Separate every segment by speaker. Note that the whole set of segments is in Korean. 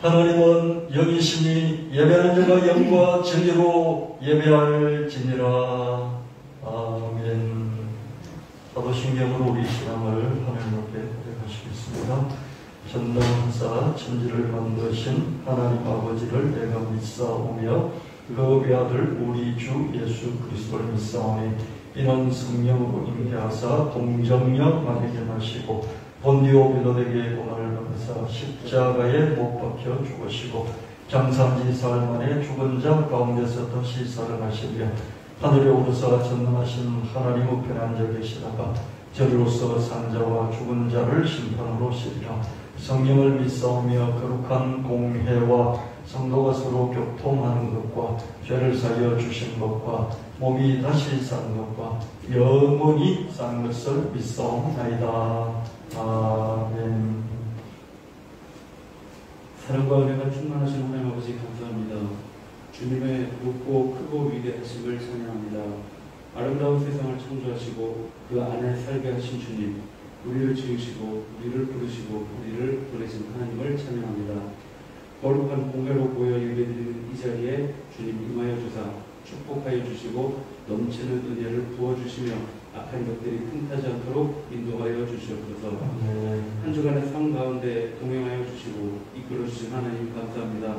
Speaker 1: 하나님은 영이시니 예배하는 자가 영과 진리로 예배할지니라. 아멘. 사도신경으로 우리 신앙을 하나님 앞에 고백하시겠습니다. 전능사 천지를 만드신 하나님 아버지를 내가 믿사오며 그 외아들 우리 주 예수 그리스도를 믿사오니 이는 성령으로 잉태하사 동정녀 마리아에게 나시고 본디오 빌라도에게 고난을 받으사 십자가에 못 박혀 죽으시고 장사지 사흘 만에 죽은 자 가운데서 다시 살아나시며 하늘에 오르사 전능하신 하나님 우편에 앉아 계시다가 저리로서 산자와 죽은 자를 심판으로 오시리라. 성령을 믿사오며 거룩한 공회와 성도가 서로 교통하는 것과 죄를 사하여 주신 것과 몸이 다시 사는 것과 영원히 사는 것을 믿사옵나이다. 아멘.
Speaker 2: 사랑과 은혜가 충만하신 하나님 아버지 감사합니다. 주님의 높고 크고 위대하심을 찬양합니다. 아름다운 세상을 창조하시고 그 안에 살게 하신 주님, 우리를 지으시고 우리를 부르시고 우리를 보내신 하나님을 찬양합니다. 거룩한 공회로 모여 예배드리는 이 자리에 주님 임하여 주사 축복하여 주시고 넘치는 은혜를 부어주시며 악한 것들이 틈타지 않도록 인도하여 주시옵소서. 한 주간의 삶 가운데 동행하여 주시고 이끌어 주신 하나님 감사합니다.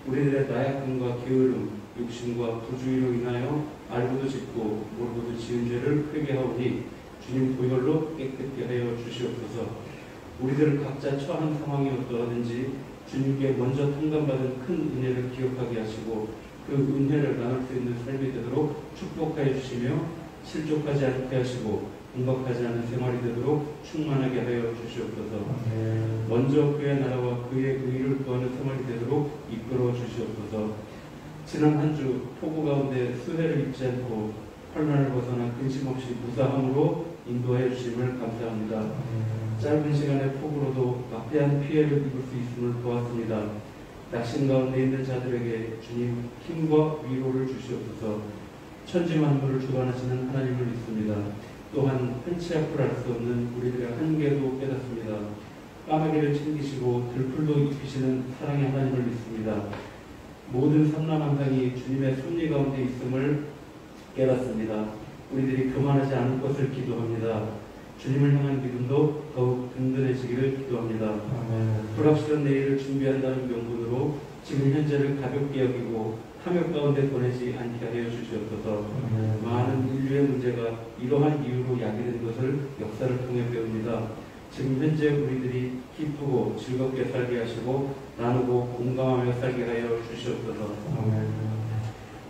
Speaker 2: 우리들의 나약함과 게으름, 욕심과 부주의로 인하여 알고도 짓고 모르고도 지은 죄를 회개하오니 주님 보혈로 깨끗게 하여 주시옵소서. 우리들을 각자 처한 상황이 어떠하든지 주님께 먼저 통감받은 큰 은혜를 기억하게 하시고 그 은혜를 나눌 수 있는 삶이 되도록 축복하여 주시며 실족하지 않게 하시고 공박하지 않은 생활이 되도록 충만하게 하여 주시옵소서. 먼저 그의 나라와 그의 의를 구하는 생활이 되도록 이끌어 주시옵소서. 지난 한 주 폭우 가운데 수해를 입지 않고 환난을 벗어나 근심 없이 무사함으로 인도하여 주심을 감사합니다. 짧은 시간의 폭우로도 막대한 피해를 입을 수 있음을 보았습니다. 낙심 가운데 있는 자들에게 주님 힘과 위로를 주시옵소서. 천지 만물을 주관하시는 하나님을 믿습니다. 또한 한치 앞을 알 수 없는 우리들의 한계도 깨닫습니다. 까마귀를 챙기시고 들풀도 입히시는 사랑의 하나님을 믿습니다. 모든 삼라만상이 주님의 섭리 가운데 있음을 깨닫습니다. 우리들이 교만하지 않을 것을 기도합니다. 주님을 향한 믿음도 더욱 든든해지기를 기도합니다. 불확실한 내일을 준비한다는 명분으로 지금 현재를 가볍게 여기고 탐욕 가운데 보내지 않게 하여 주시옵소서. 많은 인류의 문제가 이러한 이유로 야기된 것을 역사를 통해 배웁니다. 지금 현재 우리들이 기쁘고 즐겁게 살게 하시고 나누고 공감하며 살게 하여 주시옵소서.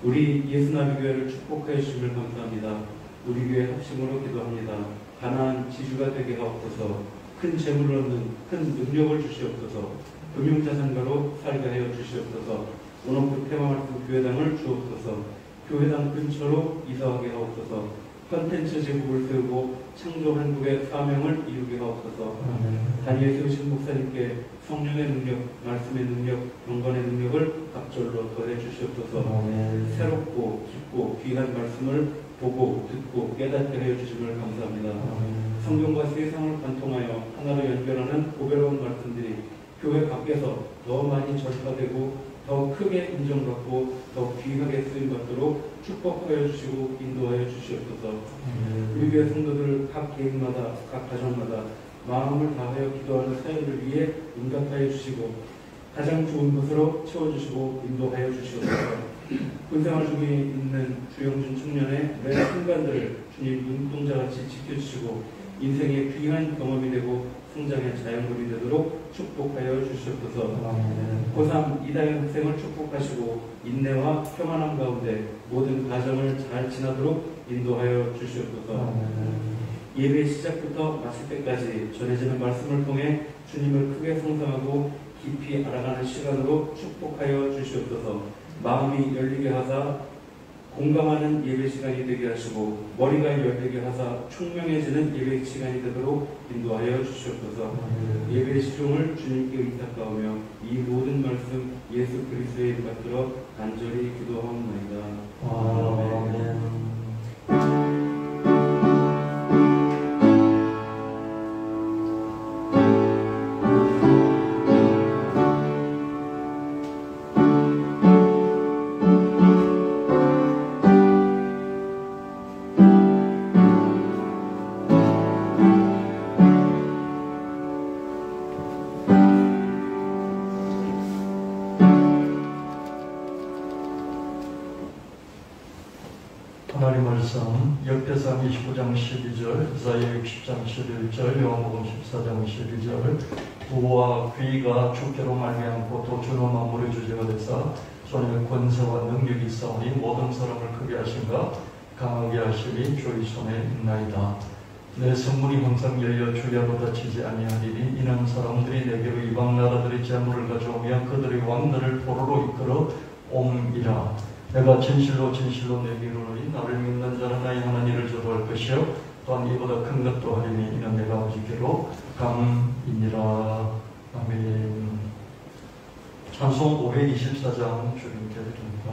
Speaker 2: 우리 예수나비교회를 축복하여 주심을 감사합니다. 우리 교회 합심으로 기도합니다. 가난한 지주가 되게 하옵소서. 큰 재물을 얻는 큰 능력을 주시옵소서. 금융자산가로 살게 하여 주시옵소서. 원어프 테마말씀 교회당을 주옵소서. 교회당 근처로 이사하게 하옵소서. 컨텐츠 제국을 세우고 창조 한국의 사명을 이루게 하옵소서. 다니엘 세우신 목사님께 성령의 능력, 말씀의 능력, 경건의 능력을 각절로 더해 주시옵소서. 새롭고 깊고 귀한 말씀을 보고 듣고 깨닫게 하여 주심을 감사합니다. 성경과 세상을 관통하여 하나로 연결하는 보배로운 말씀들이 교회 밖에서 더 많이 전파되고 더 크게 인정받고 더 귀하게 쓰임받도록 축복하여 주시고 인도하여 주시옵소서. 우리 교회 성도들 각 개인마다 각 가정마다 마음을 다하여 기도하는 사연을 위해 응답하여 주시고 가장 좋은 것으로 채워주시고 인도하여 주시옵소서. 군생활 중에 있는 주영준 청년의 매 순간들을 주님 눈동자같이 지켜주시고 인생의 귀한 경험이 되고 성장의 자연물이 되도록 축복하여 주시옵소서. 고3 이다현 학생을 축복하시고 인내와 평안함 가운데 모든 과정을 잘 지나도록 인도하여 주시옵소서. 예배 시작부터 마칠 때까지 전해지는 말씀을 통해 주님을 크게 성장하고 깊이 알아가는 시간으로 축복하여 주시옵소서. 마음이 열리게 하사 공감하는 예배 시간이 되게 하시고 머리가 열리게 하사 총명해지는 예배 시간이 되도록 인도하여 주시옵소서. 예배의 시종을 주님께 의탁하오며 이 모든 말씀 예수 그리스도의 이름 받들어 간절히 기도하옵나이다. 아멘.
Speaker 1: 말씀 역대상 29장 12절, 이사야 60장 11절, 요한복음 14장 12절. 부와 귀가 주께로 말미암고 또 주는 만물의 주제가 되사 손에 권세와 능력이 있사오니 모든 사람을 크게 하신가 강하게 하심이 주의 손에 있나이다. 내 성문이 항상 열려 주야로 닫히지 아니하리니 이는 사람들이 내게로 이방 나라들의 재물을 가져오면 그들의 왕들을 포로로 이끌어 옴이라. 내가 진실로 진실로 내게 이르노니 나를 믿는 자는 나의 하나님을 저도할 것이요 또한 이보다 큰 것도 하리니 이는 내가 아버지께로 감이니라. 아멘. 찬송 524장 주님께 드립니다.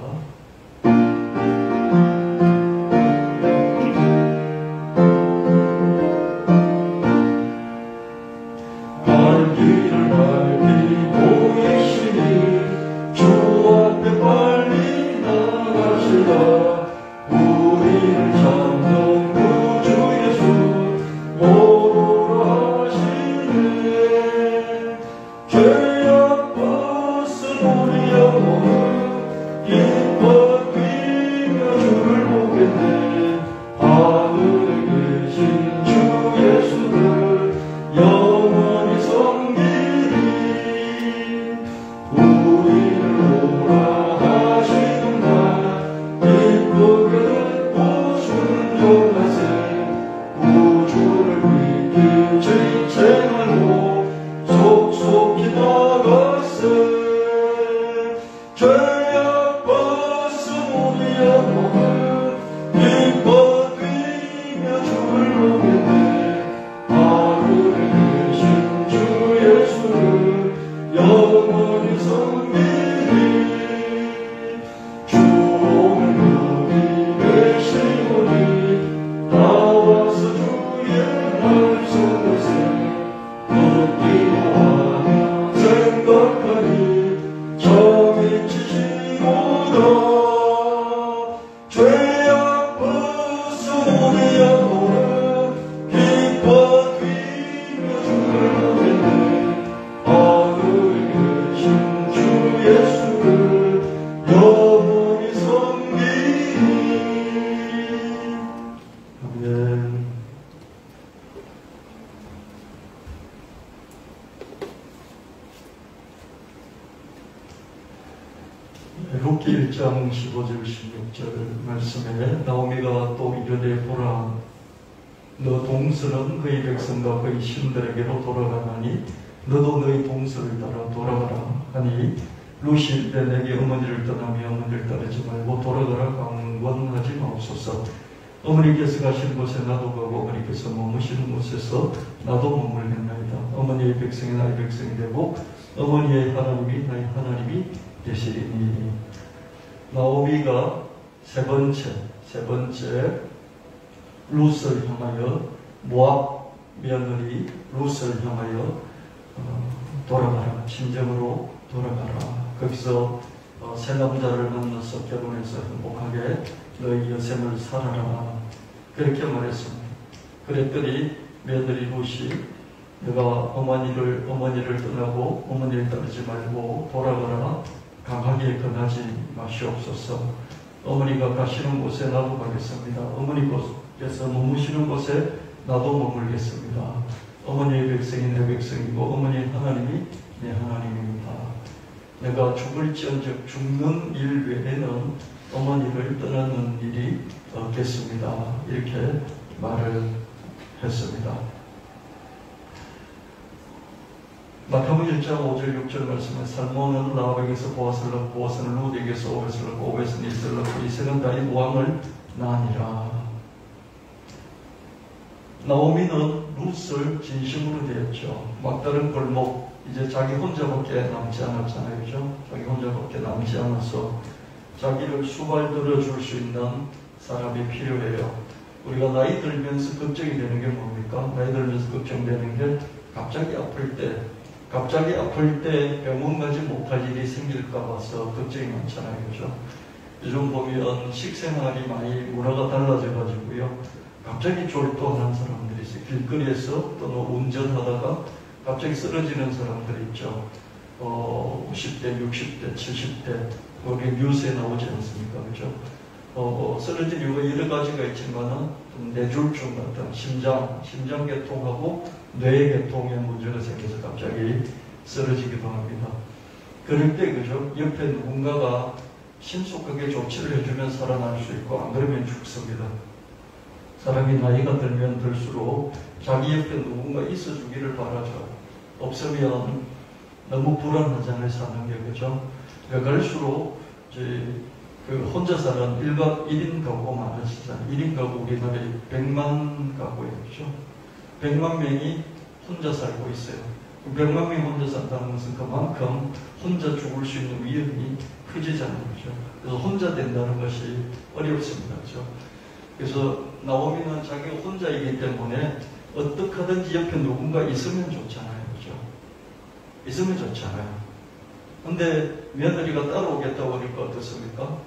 Speaker 1: 룻기 1장 15절 16절 말씀에 나오미가 또 이르되 보라 너 동서는 그의 백성과 그의 신들에게로 돌아가나니 너도 너희 동서를 따라 돌아가라 하니 룻이 이르되 내게 어머니를 떠나며 어머니를 따르지 말고 돌아가라 강권하지 마옵소서. 어머니께서 가시는 곳에 나도 가고 어머니께서 머무시는 곳에서 나도 머물겠나이다. 어머니의 백성이 나의 백성이 되고 어머니의 하나님이 나의 하나님이 되시리니. 나오미가 세 번째 룻을 향하여 모압 며느리 룻을 향하여 돌아가라, 친정으로 돌아가라. 거기서 새 남자를 만나서 결혼해서 행복하게 너희 여생을 살아라. 그렇게 말했습니다. 그랬더니 며느리 룻이 내가 어머니를 떠나고 어머니를 따르지 말고 돌아가라. 강하게 권하지 마시옵소서. 어머니가 가시는 곳에 나도 가겠습니다. 어머니께서 머무시는 곳에 나도 머물겠습니다. 어머니의 백성이 내 백성이고 어머니의 하나님이 내 하나님입니다. 내가 죽을지언정 죽는 일 외에는 어머니를 떠나는 일이 없겠습니다. 이렇게 말을 했습니다. 마태복음 1장 5절 6절 말씀에 살몬은 라합에게서 보아스를 낳고 보아스는 룻에게서 오벳을 낳고 오벳은 이스를 낳고 이스는 다윗 왕을 낳으니라. 나오미는 룻을 진심으로 대했죠. 막다른 골목 이제 자기 혼자밖에 남지 않았잖아요. 그죠? 자기 혼자밖에 남지 않아서 자기를 수발들어 줄 수 있는 사람이 필요해요. 우리가 나이 들면서 걱정이 되는 게 뭡니까? 나이 들면서 걱정되는 게 갑자기 아플 때 병원 가지 못할 일이 생길까 봐서 걱정이 많잖아요. 그죠? 요즘 보면 식생활이 많이 문화가 달라져 가지고요. 갑자기 졸도하는 사람들이 있어요. 길거리에서 또는 운전하다가 갑자기 쓰러지는 사람들이 있죠. 50대, 60대, 70대, 거기 뉴스에 나오지 않습니까? 그죠? 쓰러진 이유가 여러 가지가 있지만은 뇌졸중 같은 심장계통하고 뇌계통에 문제가 생겨서 갑자기 쓰러지기도 합니다. 그럴 때 그죠? 옆에 누군가가 신속하게 조치를 해주면 살아날 수 있고 안 그러면 죽습니다. 사람이 나이가 들면 들수록 자기 옆에 누군가 있어주기를 바라죠. 없으면 너무 불안하잖아요, 사는 게, 그죠? 갈수록 혼자 사는 1인 가구가 많아지잖아요. 1인 가구 우리나라에 100만 가구예요, 그죠? 100만 명이 혼자 살고 있어요. 100만 명이 혼자 산다는 것은 그만큼 혼자 죽을 수 있는 위험이 커지잖아요, 그죠? 그래서 혼자 된다는 것이 어렵습니다, 그죠? 그래서 나오미는 자기가 혼자이기 때문에 어떻게 하든지 옆에 누군가 있으면 좋잖아요, 그죠? 있으면 좋잖아요. 근데 며느리가 따라오겠다고 하니까 어떻습니까?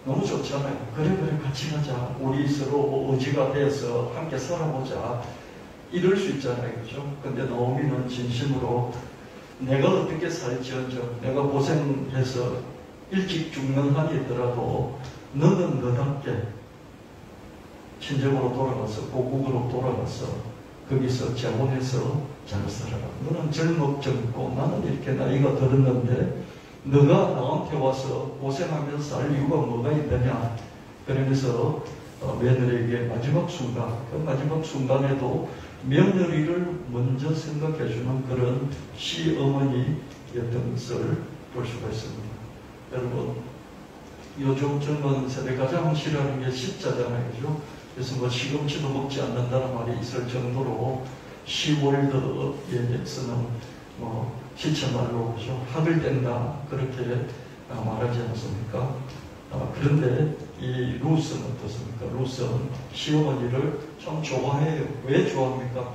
Speaker 1: 너무 좋잖아요. 그래 같이 가자. 우리 서로 의지가 돼서 함께 살아보자. 이럴 수 있잖아요, 그죠? 근데 나오미는 진심으로 내가 어떻게 살지언정 내가 고생해서 일찍 죽는 한이 있더라도 너는 너답게 친정으로 돌아가서 고국으로 돌아가서 거기서 재혼해서 잘 살아라. 너는 젊고 나는 이렇게 나이가 들었는데 너가 나한테 와서 고생하면서 살 이유가 뭐가 있느냐. 그러면서 며느리에게 마지막 순간, 그 마지막 순간에도 며느리를 먼저 생각해주는 그런 시어머니였던 것을 볼 수가 있습니다. 여러분, 요즘 젊은 세대 가장 싫어하는 게 시자잖아요, 그죠? 그래서 뭐 시금치도 먹지 않는다는 말이 있을 정도로 시월드에서는 시체말로 그죠? 학을 뗀다 그렇게 말하지 않습니까? 그런데 이 루스는 어떻습니까? 루스는 시어머니를 참 좋아해요. 왜 좋아합니까?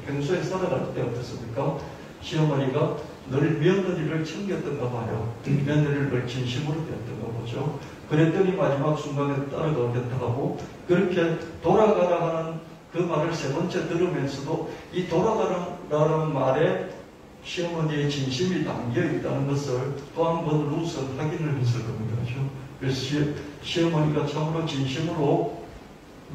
Speaker 1: 평소에 살아갈 때 어떻습니까? 시어머니가 늘 며느리를 챙겼던가 봐요. 며느리를 늘 진심으로 대했던가 보죠. 그랬더니 마지막 순간에 따라가겠다 하고 그렇게 돌아가라 하는 그 말을 세 번째 들으면서도 이 돌아가라는 말에 시어머니의 진심이 담겨 있다는 것을 또 한 번 루스는 확인을 했을 겁니다. 그렇죠? 그래서 시어머니가 참으로 진심으로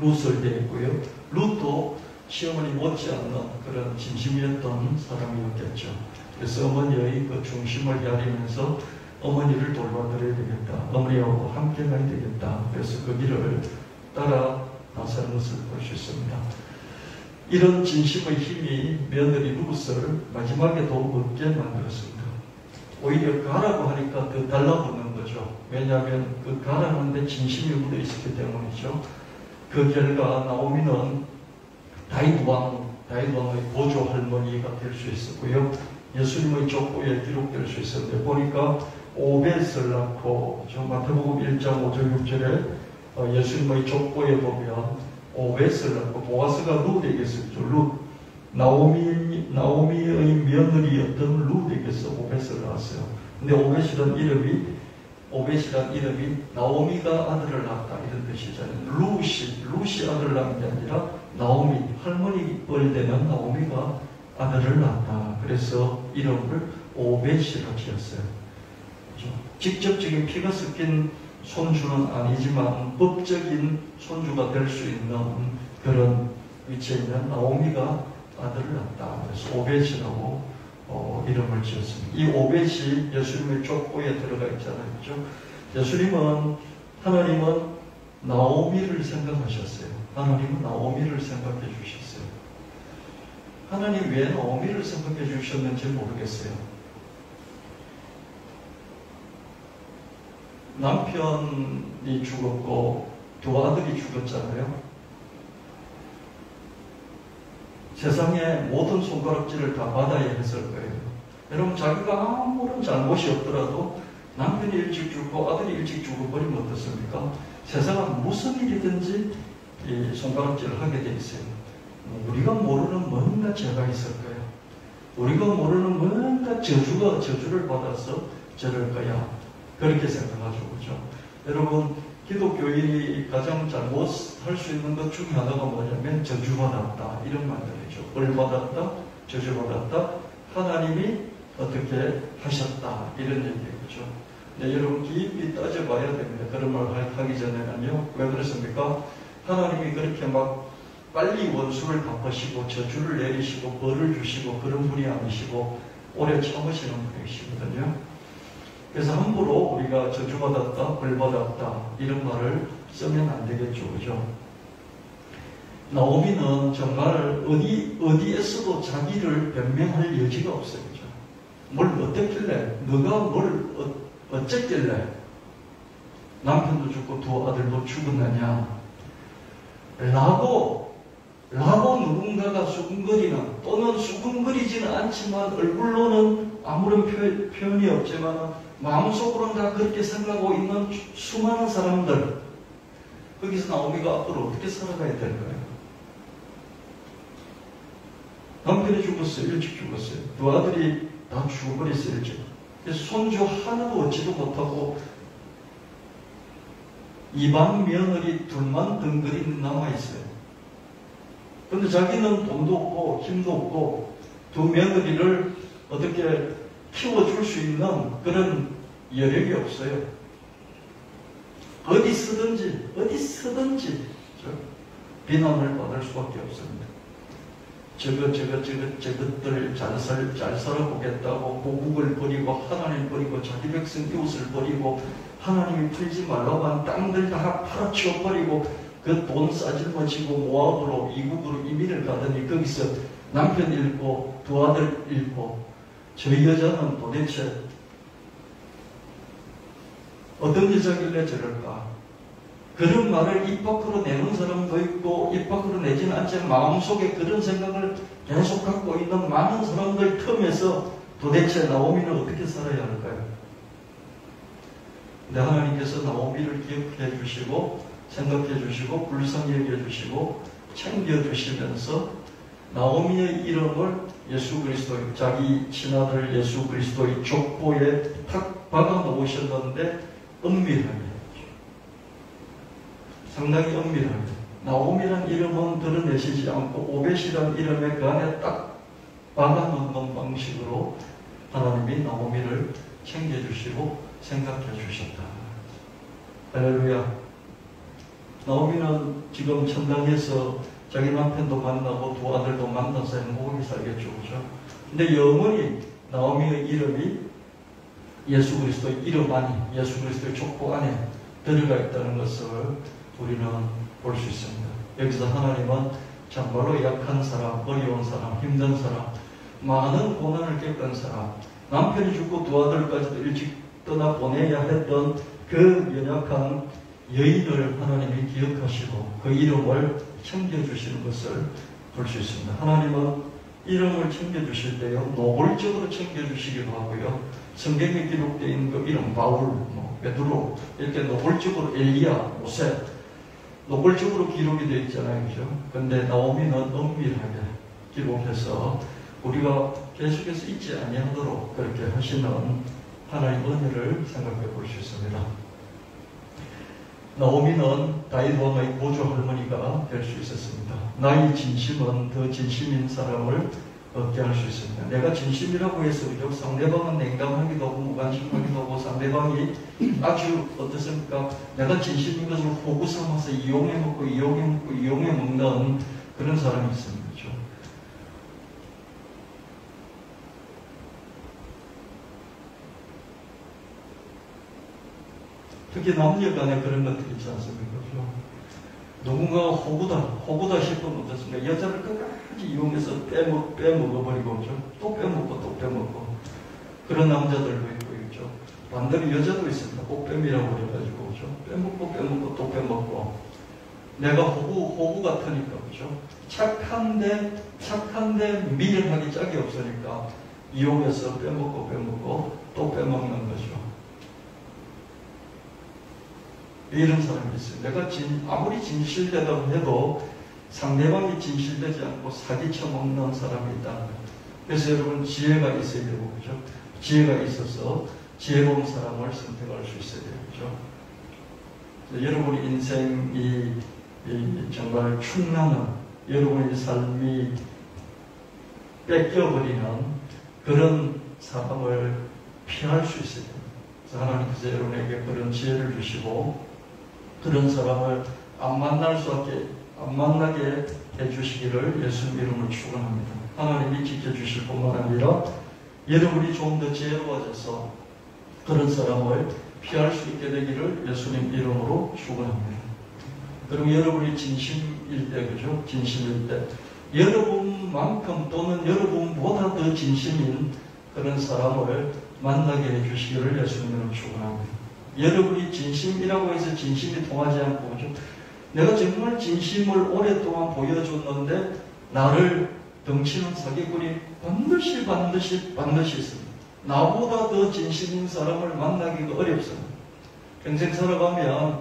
Speaker 1: 루스를 대했고요. 룻도 시어머니 못지않는 그런 진심이었던 사람이었겠죠. 그래서 어머니의 그 중심을 헤아리면서 어머니를 돌봐드려야 되겠다. 어머니하고 함께 가야 되겠다. 그래서 그 길을 따라 나서는 것을 볼 수 있습니다. 이런 진심의 힘이 며느리 루스를 마지막에도 얻게 만들었습니다. 오히려 가라고 하니까 더 달라붙는 거죠. 왜냐하면 그 가라는데 진심이 묻어 있었기 때문이죠. 그 결과 나오미는 다윗 왕의 보조 할머니가 될 수 있었고요. 예수님의 족보에 기록될 수 있었는데 보니까 오벳을 낳고 마태복음 1장 5절 6절에 예수님의 족보에 보면 오벳을 낳고 보아스가 룻에게서 룻 나오미의 며느리였던 룻에게서 오벳을 낳았어요. 근데 오벳이란 이름이 나오미가 아들을 낳았다 이런 뜻이잖아요. 룻이 아들을 낳은 게 아니라 나오미 할머니뻘 되는 나오미가 아들을 낳았다. 그래서 이름을 오벳이라고 지었어요. 그렇죠? 직접적인 피가 섞인 손주는 아니지만 법적인 손주가 될 수 있는 그런 위치에 있는 나오미가 아들을 낳았다. 그래서 오벳이라고 이름을 지었습니다. 이 오벳이 예수님의 족보에 들어가 있잖아요. 그렇죠? 하나님은 나오미를 생각하셨어요. 하나님은 나오미를 생각해 주셨어요. 하나님 왜 나오미를 생각해 주셨는지 모르겠어요. 남편이 죽었고 두 아들이 죽었잖아요. 세상의 모든 손가락질을 다 받아야 했을 거예요. 여러분 자기가 아무런 잘못이 없더라도 남편이 일찍 죽고 아들이 일찍 죽어버리면 어떻습니까? 세상은 무슨 일이든지 이 손가락질을 하게 돼 있어요. 우리가 모르는 뭔가 죄가 있을 거예요. 우리가 모르는 뭔가 저주를 받아서 저럴 거야. 그렇게 생각하죠. 그죠? 여러분, 기독교인이 가장 잘못할 수 있는 것 중에 하나가 뭐냐면 저주받았다. 이런 말들이죠. 벌받았다, 저주받았다, 하나님이 어떻게 하셨다. 이런 얘기죠. 네, 여러분 깊이 따져봐야 됩니다. 그런 말 하기 전에는요. 왜 그렇습니까? 하나님이 그렇게 막 빨리 원수를 갚으시고 저주를 내리시고 벌을 주시고 그런 분이 아니시고 오래 참으시는 분이시거든요. 그래서 함부로 우리가 저주받았다, 벌받았다 이런 말을 쓰면 안 되겠죠. 그죠? 나오미는 정말 어디에서도 자기를 변명할 여지가 없어요. 그죠? 뭘 어땠길래, 너가 뭘 어쨌길래 남편도 죽고 두 아들도 죽었느냐 라고 누군가가 수근거리는, 또는 수근거리지는 않지만 얼굴로는 아무런 표현이 없지만 마음속으로는 다 그렇게 생각하고 있는 수많은 사람들, 거기서 나오미가 앞으로 어떻게 살아가야 될까요? 남편이 죽었어요. 일찍 죽었어요. 두 아들이 다 죽어버렸어요. 일찍. 그래서 손주 하나도 얻지도 못하고 이방 며느리 둘만 덩그리 남아있어요. 그런데 자기는 돈도 없고 힘도 없고 두 며느리를 어떻게 키워줄 수 있는 그런 여력이 없어요. 어디 쓰든지 비난을 받을 수밖에 없습니다. 저것들 잘 살아보겠다고 고국을 버리고 하나님 버리고 자기 백성 이웃을 버리고 하나님이 풀지 말라고 한 땅들 다 팔아치워 버리고 그 돈 싸질머지고 모압으로 이국으로 이민을 가더니 거기서 남편 잃고 두 아들 잃고 저 여자는 도대체 어떤 여자길래 저럴까? 그런 말을 입 밖으로 내는 사람도 있고 입 밖으로 내지는 않지만 마음속에 그런 생각을 계속 갖고 있는 많은 사람들 틈에서 도대체 나오미는 어떻게 살아야 할까요? 근데 하나님께서 나오미를 기억해 주시고 생각해 주시고 불쌍히 여겨 주시고 챙겨 주시면서 나오미의 이름을 예수 그리스도의 자기 친아들 예수 그리스도의 족보에 탁 박아 놓으셨는데 은밀하게, 상당히 은밀하게 나오미란 이름은 드러내시지 않고 오벳이란 이름의 그 안에 딱 박아 놓는 방식으로 하나님이 나오미를 챙겨주시고 생각해 주셨다. 할렐루야. 나오미는 지금 천당에서 자기 남편도 만나고 두 아들도 만나서 행복하게 살겠죠. 그죠? 근데 영원히 나오미의 이름이 예수 그리스도의 이름 안에, 예수 그리스도의 족보 안에 들어가 있다는 것을 우리는 볼 수 있습니다. 여기서 하나님은 정말로 약한 사람, 어려운 사람, 힘든 사람, 많은 고난을 겪은 사람, 남편이 죽고 두 아들까지도 일찍 떠나보내야 했던 그 연약한 여인을 하나님이 기억하시고 그 이름을 챙겨주시는 것을 볼 수 있습니다. 하나님은 이름을 챙겨주실 때요, 노골적으로 챙겨주시기도 하고요, 성경에 기록되어 있는 그 이름 바울, 베드로 이렇게 노골적으로 엘리야, 모세 노골적으로 기록이 되어 있잖아요. 그죠? 근데 나오미는 은밀하게 기록해서 우리가 계속해서 잊지 아니하도록 그렇게 하시는 하나님의 은혜를 생각해 볼 수 있습니다. 나오미는 다윗 왕의 보조 할머니가 될 수 있었습니다. 나의 진심은 더 진심인 사람을 얻게 할 수 있습니다. 내가 진심이라고 해서 그죠? 상대방은 냉담하기도 하고 무관심하기도 하고 상대방이 아주 어떻습니까? 내가 진심인 것을 호구 삼아서 이용해 먹는 그런 사람이 있습니다. 그죠? 특히 남녀 간에 그런 것들이 있지 않습니까? 그죠? 누군가가 호구다 싶으면 어떻습니까? 여자를 끝까지 이용해서 빼먹어버리고, 그죠? 또 빼먹고. 그런 남자들도 있고, 그죠? 반대로 여자도 있습니다. 꽃뱀이라고 그래가지고, 그죠? 빼먹고, 또 빼먹고. 내가 호구 같으니까, 그죠? 착한데 미련하기 짝이 없으니까, 이용해서 빼먹고, 또 빼먹는 거죠. 이런 사람이 있어요. 내가 아무리 진실되다고 해도 상대방이 진실되지 않고 사기쳐 먹는 사람이 있다. 그래서 여러분 지혜가 있어야 되고, 그죠? 지혜가 있어서 지혜로운 사람을 선택할 수 있어야 돼요. 그죠? 여러분의 인생이 정말 충나는 여러분의 삶이 뺏겨버리는 그런 사람을 피할 수 있어야 됩니다. 그래서 하나님께서 여러분에게 그런 지혜를 주시고 그런 사람을 안 만나게 해주시기를 예수님 이름으로 축원합니다. 하나님이 지켜주실 뿐만 아니라 여러분이 좀 더 지혜로워져서 그런 사람을 피할 수 있게 되기를 예수님 이름으로 축원합니다. 그리고 여러분이 진심일 때, 그죠? 진심일 때 여러분만큼 또는 여러분보다 더 진심인 그런 사람을 만나게 해주시기를 예수님으로 축원합니다. 여러분이 진심이라고 해서 진심이 통하지 않고, 그죠? 내가 정말 진심을 오랫동안 보여줬는데 나를 덩치는 사기꾼이 반드시 있습니다. 나보다 더 진심인 사람을 만나기가 어렵습니다. 평생 살아가면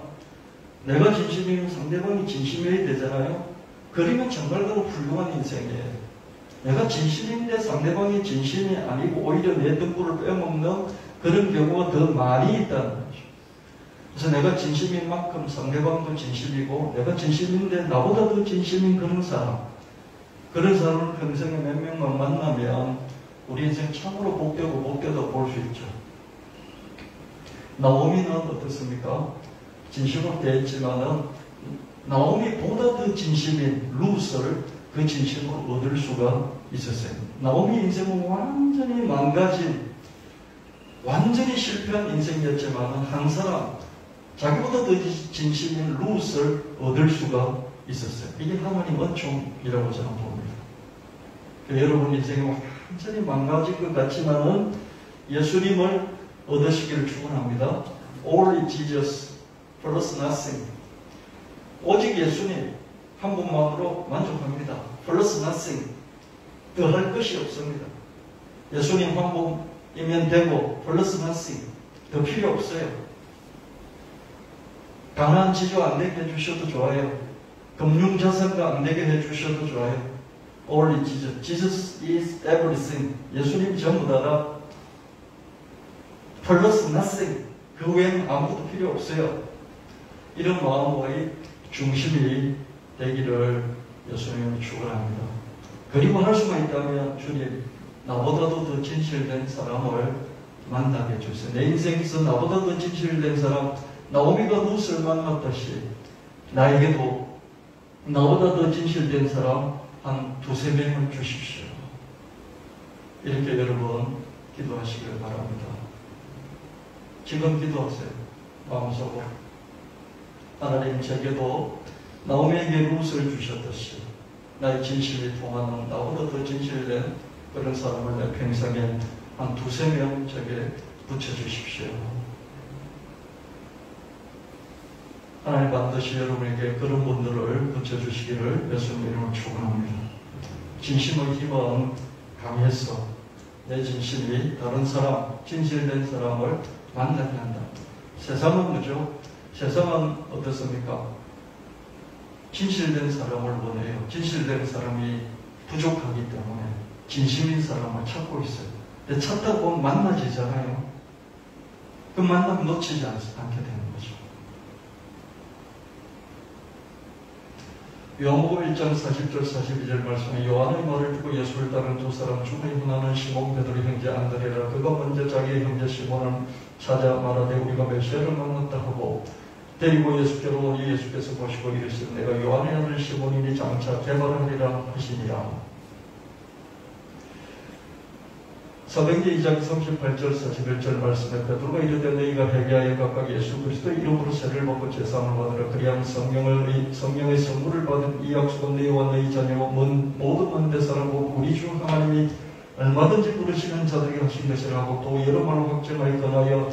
Speaker 1: 내가 진심이면 상대방이 진심이어야 되잖아요. 그러면 정말로 훌륭한 인생이에요. 내가 진심인데 상대방이 진심이 아니고 오히려 내 등골을 빼먹는 그런 경우가 더 많이 있다는 거죠. 그래서 내가 진심인 만큼 상대방도 진심이고 내가 진심인데 나보다 더 진심인 그런 사람을 평생에 몇 명만 만나면 우리 인생 참으로 복되고 볼 수 있죠. 나오미는 어떻습니까? 진심으로 대했지만은 나오미보다 더 진심인 룻을 그 진심으로 얻을 수가 있었어요. 나오미 인생은 완전히 망가진, 완전히 실패한 인생이었지만은 한 사람, 자기보다 더 진심인 룻을 얻을 수가 있었어요. 이게 하나님 은총이라고 저는 봅니다. 여러분 인생이 완전히 망가질 것 같지만은 예수님을 얻으시기를 축원합니다. All is Jesus plus nothing. 오직 예수님 한 분만으로 만족합니다. plus nothing. 더 할 것이 없습니다. 예수님 한 분이면 되고 plus nothing. 더 필요 없어요. 가난한 지주 안 되게 해주셔도 좋아요. 금융자산가 안 되게 해주셔도 좋아요. All is Jesus. Jesus is everything. 예수님 전부 다다. plus nothing. 그 외에는 아무것도 필요 없어요. 이런 마음의 중심이 되기를 예수님이 축원합니다. 그리고 할 수만 있다면 주님, 나보다도 더 진실된 사람을 만나게 해주세요. 내 인생에서 나보다 더 진실된 사람, 나오미가 룻을 만났듯이 나에게도 나보다 더 진실된 사람 한 두세 명을 주십시오. 이렇게 여러분 기도하시길 바랍니다. 지금 기도하세요. 마음속으로. 하나님, 제게도 나오미에게 룻을 주셨듯이 나의 진심이 통하는 나보다 더 진실된 그런 사람을 내 평생에 한 두세 명 제게 붙여주십시오. 하나님 반드시 여러분에게 그런 분들을 붙여주시기를 예수님 이름으로 축원합니다. 진심의 힘은 강해서 내 진심이 다른 사람, 진실된 사람을 만나게 한다. 세상은 뭐죠? 세상은 어떻습니까? 진실된 사람을 원해요. 진실된 사람이 부족하기 때문에 진심인 사람을 찾고 있어요. 근데 찾다 보면 만나지잖아요. 그 만남 놓치지 않게 되는 거죠. 요한복음 1장 40절 42절 말씀에 요한의 말을 듣고 예수를 따른 두 사람 중에 하나는 시몬 베드로 형제 안드레라. 그가 먼저 자기의 형제 시몬을 찾아 말하되 우리가 메시아를 만났다 하고 데리고 예수께로 오니 예수께서 보시고 이르시되 내가 요한의 아들 시몬이니 장차 개발하리라 하시니라. 사도행전 2장 38절 41절 말씀에 베드로가 이르되 너희가 회개하여 각각 예수 그리스도 이름으로 세례를 받고 제사함을 받으라. 그리하면 성령의 선물을 받은 이 약속은 너희와 너희 자녀와 모든 먼데 사람고 우리 주 하나님이 얼마든지 부르시는 자들에게 하신 것이라 하고 또 여러 말로 확증하여 권하여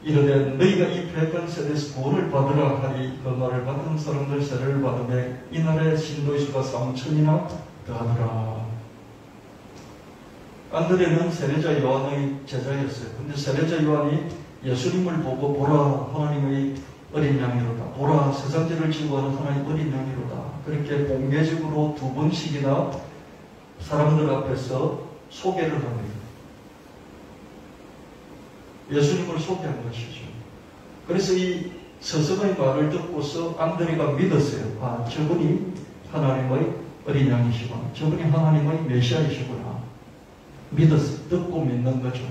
Speaker 1: 이르되 너희가 이 백한 세대에서 구원을 받으라 하니 그 말을 받은 사람들 세례를 받으며 이날의 신도의 수가 3,000이나 더하더라. 안드레는 세례자 요한의 제자였어요. 근데 세례자 요한이 예수님을 보고 보라 하나님의 어린 양이로다. 보라 세상죄를 지고 하는 하나님의 어린 양이로다. 그렇게 공개적으로 2번씩이나 사람들 앞에서 소개를 합니다. 예수님을 소개한 것이죠. 그래서 이 서성의 말을 듣고서 안드레가 믿었어요. 아, 저분이 하나님의 어린 양이시구나. 저분이 하나님의 메시아이시구나. 믿었어요. 듣고 믿는 거죠.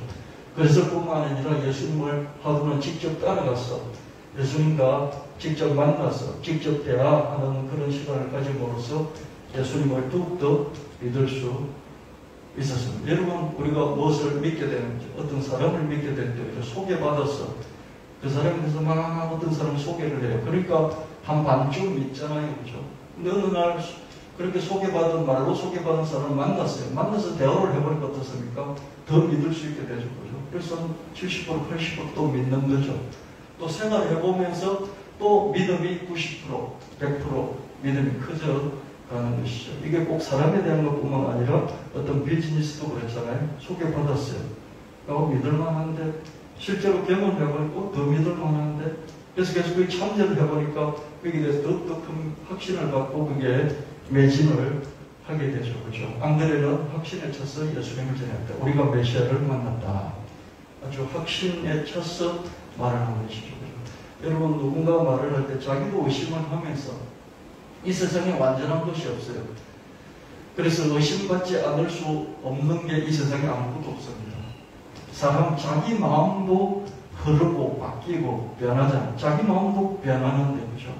Speaker 1: 그래서 뿐만 아니라 예수님을 하루는 직접 따라가서 예수님과 직접 만나서 직접 대화하는 그런 시간을 가짐으로써 예수님을 더욱더 믿을 수 있었습니다. 여러분, 우리가 무엇을 믿게 되는지, 어떤 사람을 믿게 될 때 소개받아서 그 사람에 대해서 막 어떤 사람 소개를 해요. 그러니까 한 반쯤 믿잖아요. 그죠? 근데 어느 날 그렇게 소개받은, 말로 소개받은 사람을 만났어요. 만나서 대화를 해보니까 어떻습니까? 더 믿을 수 있게 되죠. 그죠? 그래서 70%, 80% 또 믿는 거죠. 또 생활해보면서 또 믿음이 90%, 100% 믿음이 커져 가는 것이죠. 이게 꼭 사람에 대한 것뿐만 아니라 어떤 비즈니스도 그랬잖아요. 소개받았어요. 믿을만한데 실제로 경험해보니까 더 믿을만한데 그래서 계속 그 참여를 해보니까 거기에 대해서 더욱더 큰 확신을 갖고 그게 매진을 하게 되죠. 그죠? 안드레는 확신에 차서 예수님을 전했다. 우리가 메시아를 만났다. 아주 확신에 차서 말을 하는 것이죠. 그죠? 여러분, 누군가 말을 할 때 자기도 의심을 하면서 이 세상에 완전한 것이 없어요. 그래서 의심받지 않을 수 없는 게 이 세상에 아무것도 없습니다. 사람 자기 마음도 흐르고 바뀌고 변하잖아요. 자기 마음도 변하는데, 그죠?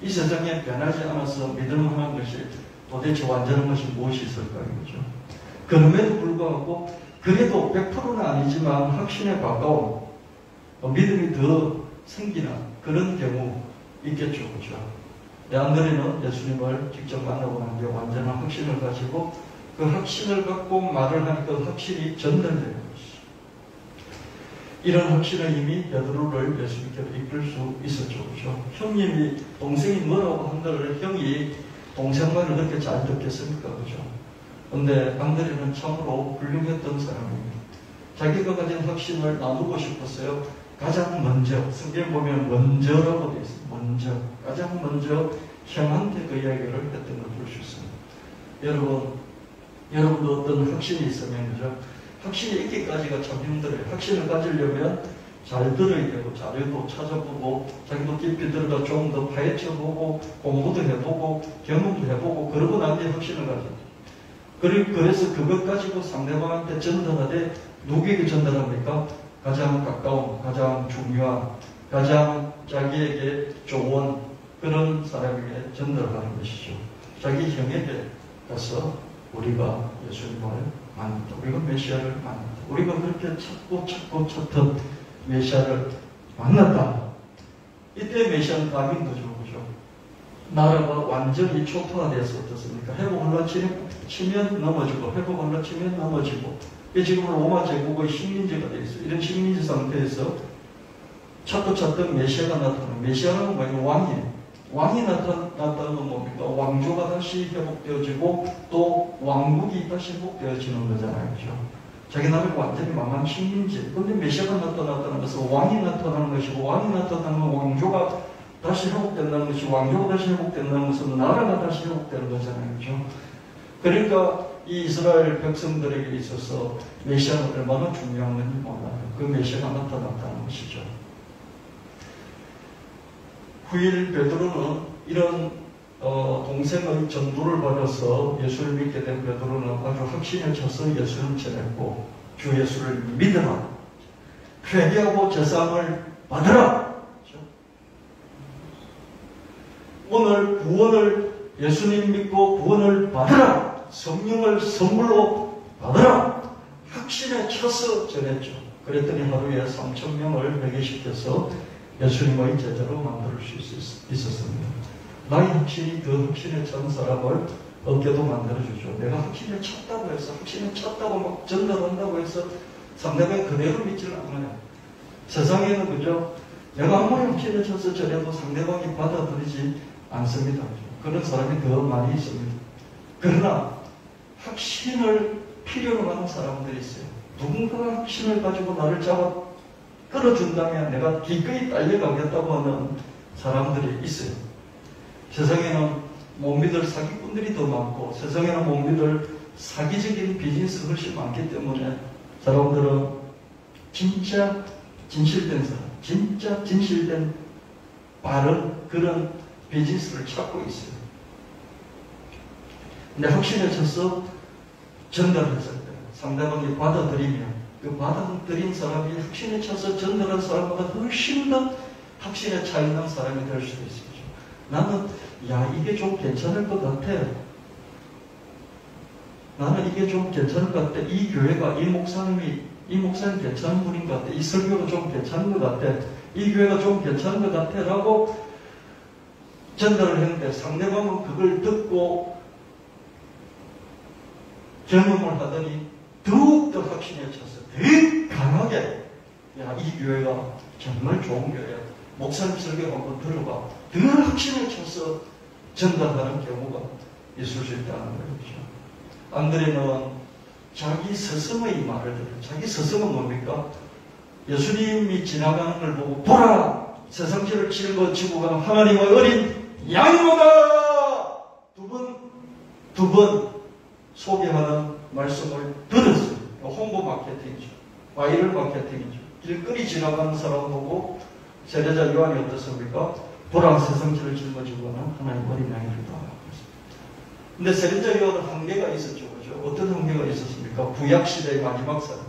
Speaker 1: 이 세상에 변하지 않아서 믿을만한 것이 도대체 완전한 것이 무엇이 있을까요? 그죠? 그럼에도 불구하고 그래도 100%는 아니지만 확신에 가까운 믿음이 더 생기는 그런 경우 있겠죠. 그죠? 안드레는 예수님을 직접 만나고 난 뒤에 완전한 확신을 가지고 그 확신을 갖고 말을 하니까 그 확신이 전달되는 것이죠. 이런 확신을 이미 베드로를 예수님께로 이끌 수 있었죠. 그죠? 형님이, 동생이 뭐라고 한다를 형이 동생 말을 그렇게 잘 듣겠습니까? 그죠? 근데 안드레는 참으로 훌륭했던 사람입니다. 자기가 가진 확신을 나누고 싶었어요. 가장 먼저, 성경 보면 먼저라고 되어 있습니다. 먼저. 가장 먼저 형한테 그 이야기를 했던 걸 볼 수 있습니다. 여러분도 어떤 확신이 있으면, 그죠? 확신이 있기까지가 참 힘들어요. 확신을 가지려면 잘 들어야 되고, 자료도 찾아보고, 자기도 깊이 들어가 좀 더 파헤쳐보고, 공부도 해보고, 경험도 해보고, 그러고 난 뒤에 확신을 가져요. 그래서 그것 가지고 상대방한테 전달하되, 누구에게 전달합니까? 가장 가까운, 가장 중요한, 가장 자기에게 좋은 그런 사람에게 전달하는 것이죠. 자기 형에게 가서 우리가 예수님을 만났다. 우리가 메시아를 만났다. 우리가 그렇게 찾고 찾던 메시아를 만났다. 이때 메시아는 다윈도죠. 그죠? 나라가 완전히 초토화돼서 어떻습니까? 해고 흘러치면 넘어지고, 해고 흘러치면 넘어지고, 지금 로마 제국의 식민지가 되어 있어요. 이런 식민지 상태에서 찾던 메시아가 나타나는, 메시아는 뭐예요? 왕이에요. 왕이 나타나는 건 뭡니까? 왕조가 다시 회복되어지고 또 왕국이 다시 회복되어지는 거잖아요. 그죠? 자기 나라가 완전히 망한 식민지. 그런데 메시아가 나타나는 것은 왕이 나타나는 것이고, 왕이 나타나는 왕조가 다시 회복된다는 것이, 왕조가 다시 회복된다는 것은 나라가 다시 회복되는 거잖아요. 그죠? 그러니까 이 이스라엘 백성들에게 있어서 메시아가 얼마나 중요한 건지 몰라요. 그 메시아가 나타났다는 것이죠. 후일 베드로는 이런 동생의 전도를 받아서 예수를 믿게 된 베드로는 아주 확신에 차서 예수를 전했고, 주 예수를 믿으라, 회개하고 제사함을 받으라. 오늘 구원을, 예수님 믿고 구원을 받으라, 성령을 선물로 받으라, 확신에 차서 전했죠. 그랬더니 하루에 3,000명을 회개시켜서 예수님의 제자로 만들 수 있었습니다. 나의 확신이 그 확신에 찬 사람을 얻게도 만들어주죠. 내가 확신에 찼다고 해서, 확신에 찼다고 막 전달한다고 해서 상대방이 그대로 믿지를 않아요. 세상에는, 그죠? 내가 아무리 확신에 차서 전해도 상대방이 받아들이지 않습니다. 그런 사람이 더 많이 있습니다. 그러나 확신을 필요로 하는 사람들이 있어요. 누군가가 확신을 가지고 나를 잡아 끌어준다면 내가 기꺼이 달려가겠다고 하는 사람들이 있어요. 세상에는 못 믿을 사기꾼들이 더 많고, 세상에는 못 믿을 사기적인 비즈니스가 훨씬 많기 때문에 사람들은 진짜 진실된 사람, 진짜 진실된 바른 그런 비즈니스를 찾고 있어요. 근데 확신에 차서 전달했을 때, 상대방이 받아들이면 그 받아들인 사람이 확신에 차서 전달한 사람보다 훨씬 더 확신에 차 있는 사람이 될 수도 있습니다. 나는 이게 좀 괜찮을 것 같아. 나는 이게 좀 괜찮을 것 같아. 이 교회가 이 목사님 괜찮은 분인 것 같아. 이 설교가 좀 괜찮은 것 같아. 이 교회가 좀 괜찮은 것 같아. 라고 전달을 했는데 상대방은 그걸 듣고 경험을 하더니 더욱더 확신에 차서 더 강하게 이 교회가 정말 좋은 교회야. 목사님 설교 한번 들어봐. 더 확신에 차서 전달하는 경우가 있을 수 있다는 거죠. 안드레는 자기 스승의 말을 들어요. 자기 스승은 뭡니까? 예수님이 지나가는 걸 보고 보라! 세상지를 짊어지고 가는 하나님의 어린 양이로다! 두 번 소개하는 말씀을 들었어요. 홍보 마케팅이죠. 바이럴 마케팅이죠. 길거리 지나가는 사람 보고 세례자 요한이 어떻습니까? 보라! 세상지를 짊어지고 가는 하나님의 어린 양이로다. 근데 세례자 요한은 한계가 있었죠. 그죠? 어떤 한계가 있었습니까? 구약시대의 마지막 사람.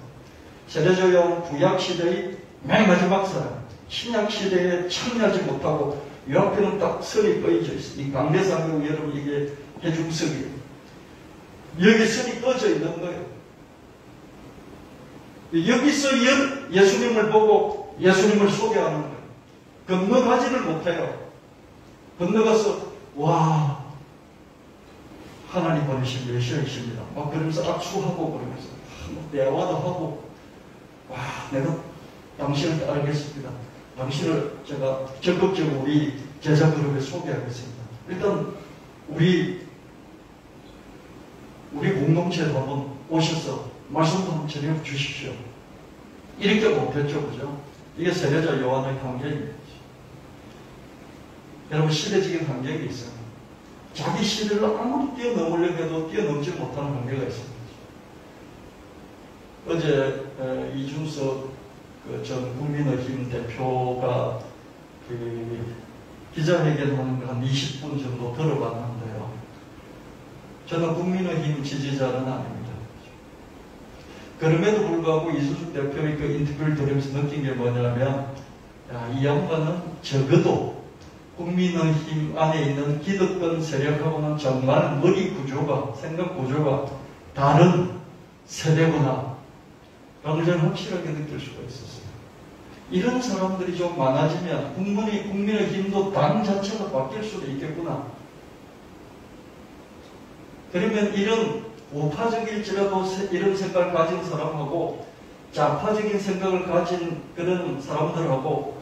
Speaker 1: 세례자 요한은 구약시대의 맨 마지막 사람. 신약시대에 참여하지 못하고 이 앞에는 딱 선이 꺼져 있어요. 이 강대상교 여러분 이게 해중석이에요. 여기 선이 꺼져 있는 거예요. 여기서 예수님을 보고 예수님을 소개하는 거예요. 건너가지를 못해요. 건너가서 와 하나님 보내신 메시아이십니다. 막 그러면서 악수하고 그러면서 대화도 하고 와 내가 당신을 따르겠습니다. 당신을 제가 적극적으로 우리 제자 그룹에 소개하겠습니다. 일단 우리 공동체에 한번 오셔서 말씀도 한번 전해 주십시오. 이렇게 못했죠. 그죠? 이게 세례자 요한의 환경입니다. 여러분 시대적인 환경이 있어요. 자기 시대를 아무리 뛰어넘으려고 해도 뛰어넘지 못하는 관계가 있습니다. 어제 이준석 전 국민의힘 대표가 기자회견하는 거 한 20분 정도 들어봤는데요. 저는 국민의힘 지지자는 아닙니다. 그럼에도 불구하고 이준석 대표의 그 인터뷰를 들으면서 느낀 게 뭐냐면 이 양반은 적어도 국민의힘 안에 있는 기득권 세력하고는 정말 머리 구조가, 생각 구조가 다른 세대구나 라는 저는 확실하게 느낄 수가 있었어요. 이런 사람들이 좀 많아지면 국민의힘도 당 자체가 바뀔 수도 있겠구나. 그러면 이런 우파적일지라도 이런 생각을 가진 사람하고 좌파적인 생각을 가진 그런 사람들하고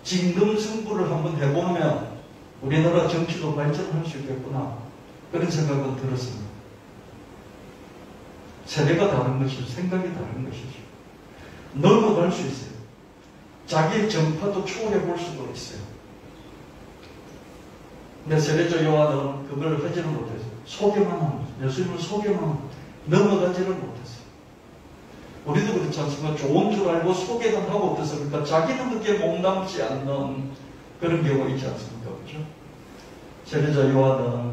Speaker 1: 진검승부를 한번 해보면 우리나라 정치도 발전할 수 있겠구나. 그런 생각은 들었습니다. 세대가 다른 것이죠. 생각이 다른 것이죠. 넘어갈 수 있어요. 자기의 전파도 초월해 볼 수도 있어요. 근데 세례자 요한은 그걸 하지는 못했어요. 소개만 합니다. 예수님을 소개만 합니다. 넘어가지를 못했어요. 우리도 그렇지 않습니까? 좋은 줄 알고 소개는 하고 어떻습니까? 자기는 그렇게 몸담지 않는 그런 경우가 있지 않습니까? 그죠? 세례자 요한은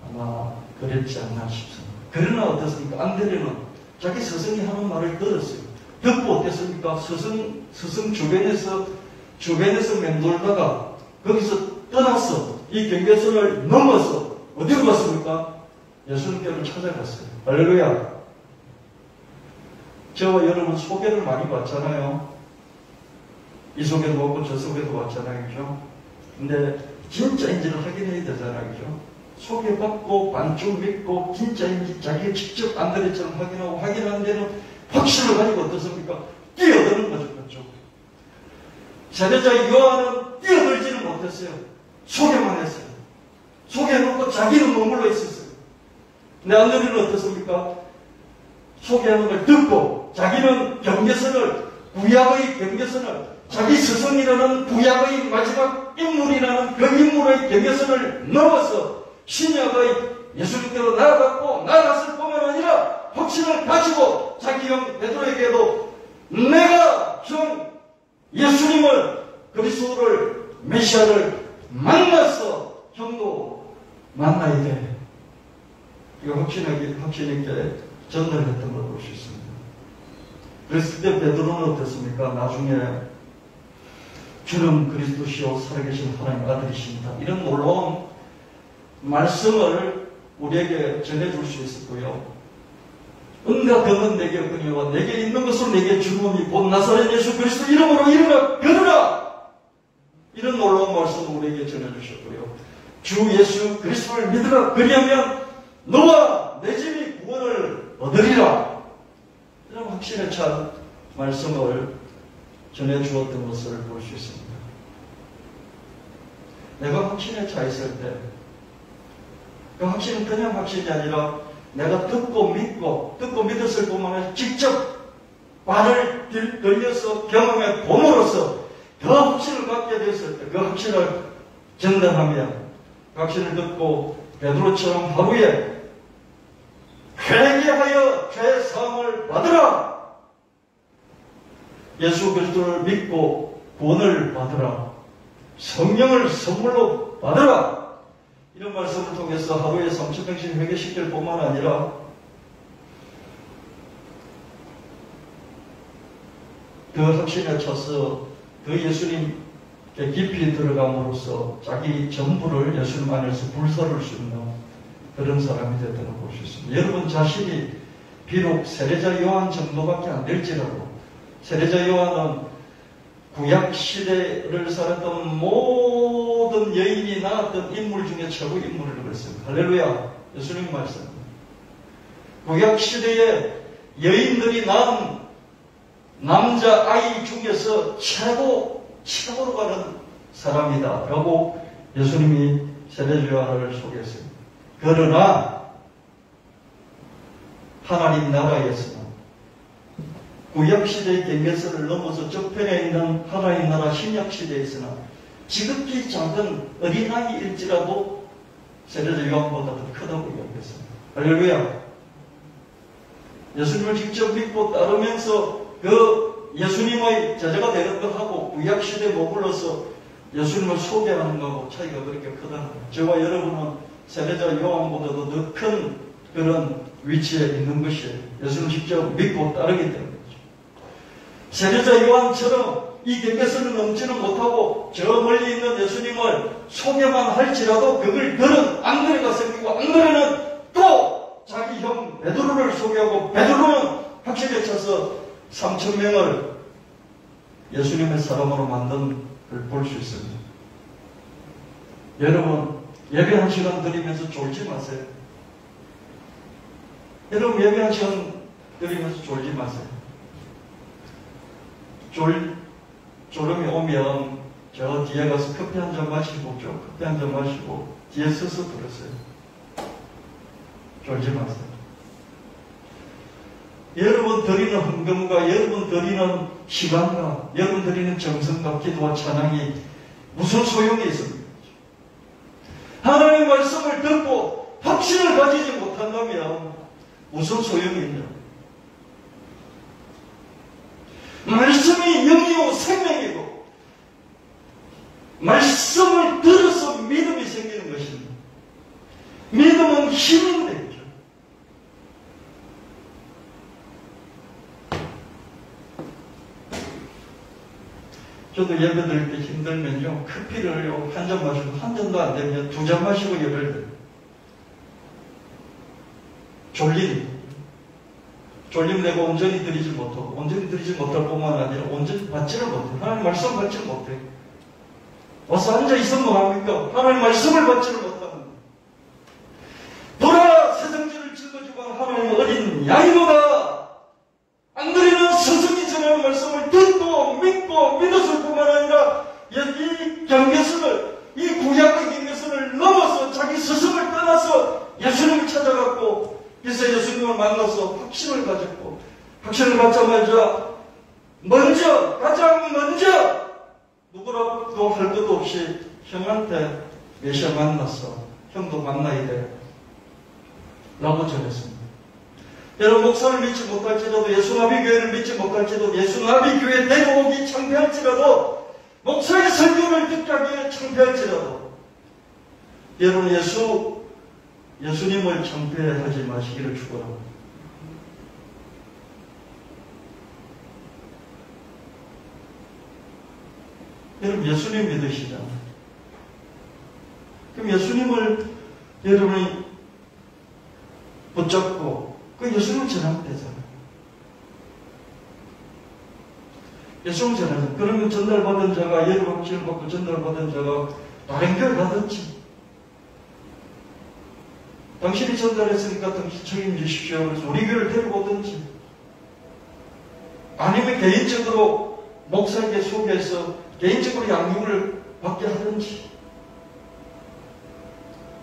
Speaker 1: 아마 그랬지 않나 싶습니다. 그러나 어떻습니까? 안드레는 자기 스승이 하는 말을 들었어요. 듣고 어땠습니까? 스승 주변에서 맴돌다가 거기서 떠났어. 이 경계선을 넘어서 어디로 갔습니까? 예수님께로 찾아갔어요. 할렐루야. 저와 여러분 소개를 많이 받잖아요. 이 소개도 받고 저 소개도 받잖아요. 그죠? 근데 진짜인지를 확인해야 되잖아요. 그죠? 소개받고 반쯤 믿고 진짜인지 자기가 직접 안드레처럼 확인하고 확인하는 데는 확신을 가지고 어떻습니까? 뛰어드는 거죠. 그렇죠? 세례자 요한은 뛰어들지는 못했어요. 소개만 했어요. 소개해놓고 자기는 머물러 있었어요. 근데 안드레는 어떻습니까? 소개하는 걸 듣고 자기는 경계선을 구약의 경계선을 자기 스승이라는 구약의 마지막 인물이라는 그 인물의 경계선을 넘어서 신약의 예수님께로 나아갔을 뿐만 아니라 확신을 가지고 자기 형 베드로에게도 내가 형 예수님을 그리스도를 메시아를 만나서 형도 만나야 돼. 이거 확신 있게 전달했던 걸 볼 수 있습니다. 그랬을 때 베드로는 어땠습니까? 나중에 주는 그리스도시요 살아계신 하나님 아들이십니다. 이런 놀라운 말씀을 우리에게 전해줄 수 있었고요. 은과 금은 내게 없거니와 내게 있는 것을 내게 주노니 곧 나사렛 예수 그리스도 이름으로 일어나 걸으라. 이런 놀라운 말씀을 우리에게 전해주셨고요. 주 예수 그리스도를 믿으라. 그리하면 너와 내 집이 구원을 얻으리라. 이런 확신에 찬 말씀을 전해주었던 것을 볼 수 있습니다. 내가 확신에 차 있을 때 그 확신은 그냥 확신이 아니라 내가 듣고 믿었을 뿐만 아니라 직접 발을 들려서 경험해 봄으로써 그 확신을 갖게 되었을 때 그 확신을 전달하며 그 확신을 듣고 베드로처럼 하루에 회개하여 죄 사함을 받으라. 예수 그리스도를 믿고 구원을 받으라. 성령을 선물로 받으라. 이런 말씀을 통해서 하루에 3,000명씩 회개시킬 뿐만 아니라 그 확신에 차서 그 예수님께 깊이 들어감으로써 자기 전부를 예수님 안에서 불사를 수 있는 그런 사람이 됐다고 볼 수 있습니다. 여러분 자신이 비록 세례자 요한 정도밖에 안 될지라도 세례자 요한은 구약 시대를 살았던 모든 여인이 낳았던 인물 중에 최고 인물을 그랬습니다. 할렐루야. 예수님 말씀. 구약 시대에 여인들이 낳은 남자 아이 중에서 최고로 가는 사람이다 라고 예수님이 세례자 요한을 소개했습니다. 그러나 하나님 나라에서는 구약시대의 경계선을 넘어서 저편에 있는 하나님 나라 신약시대에서는 지극히 작은 어린아이일지라도 세례자 요한보다 더 크다고 이야기했습니다. 할렐루야. 예수님을 직접 믿고 따르면서 그 예수님의 제자가 되는 것하고 구약시대에 머물러서 예수님을 소개하는 것하고 차이가 그렇게 크다는 거예요. 저와 여러분은 세례자 요한보다도 더 큰 그런 위치에 있는 것이에요. 예수님을 직접 믿고 따르기 때문에. 세례자 요한처럼 이 경계선을 넘지는 못하고 저 멀리 있는 예수님을 소개만 할지라도 그걸 들은 앙드레가 생기고 앙드레는 또 자기 형 베드로를 소개하고 베드로는 확실히 차서 3,000명을 예수님의 사람으로 만든 걸 볼 수 있습니다. 여러분 예배 한 시간 드리면서 졸지 마세요. 여러분 예배 한 시간 드리면서 졸지 마세요. 졸음이 오면 저 뒤에 가서 커피 한 잔 마시고 커피 한 잔 마시고 뒤에 서서 들었어요. 졸지 마세요. 여러분 드리는 헌금과 여러분 드리는 시간과 여러분 드리는 정성과 기도와 찬양이 무슨 소용이 있습니까? 하나님의 말씀을 듣고 확신을 가지지 못한다면 무슨 소용이 있냐? 말씀이 영이고 생명이고 말씀을 들어서 믿음이 생기는 것입니다. 믿음은 힘인데 저도 예배 드릴 때 힘들면요 커피를 한 잔 마시고 한 잔도 안 되면 2잔 마시고 예배를 드려요. 졸림 내가 온전히 드리지 못하고 온전히 드리지 못할 뿐만 아니라 온전히 받지를 못해. 하나님 말씀 받지를 못해. 와서 앉아있으면 뭐합니까? 하나님 말씀을 받지를 못하는 돌아 세상지를 짊어지고 하나님 어린 양이로다. 앙드레는 스승이 전하는 말씀을 듣고 믿고 믿었을 뿐만 아니라 이 경계선을 이 구약의 경계선을 넘어서 자기 스승을 떠나서 예수님을 찾아갔고 그래서 예수님을 만나서 확신을 가졌고 확신을 갖자마자 가장 먼저 누구라도 할 것도 없이 형한테 메시아 만났어. 형도 만나야 돼. 라고 전했습니다. 여러분 목사를 믿지 못할지라도 예수나비교회를 믿지 못할지라도 예수나비교회 데려오기 창피할지라도 목사의 설교를 듣기 위해 창피할지라도 여러분 예수님을 창피하지 마시기를 축원합니다. 여러분 예수님 믿으시잖아요. 그럼 예수님을 여러분이 붙잡고 그 예수님을 전하면 되잖아요. 예수님을 전하잖아요. 그러면 전달받은 자가 예루 확신을 받고 전달받은 자가 다른 교회 가든지 당신이 전달했으니까 당신 책임지십시오. 그래서 우리 교회를 데리고 오든지 아니면 개인적으로 목사에게 소개해서 개인적으로 양육을 받게 하든지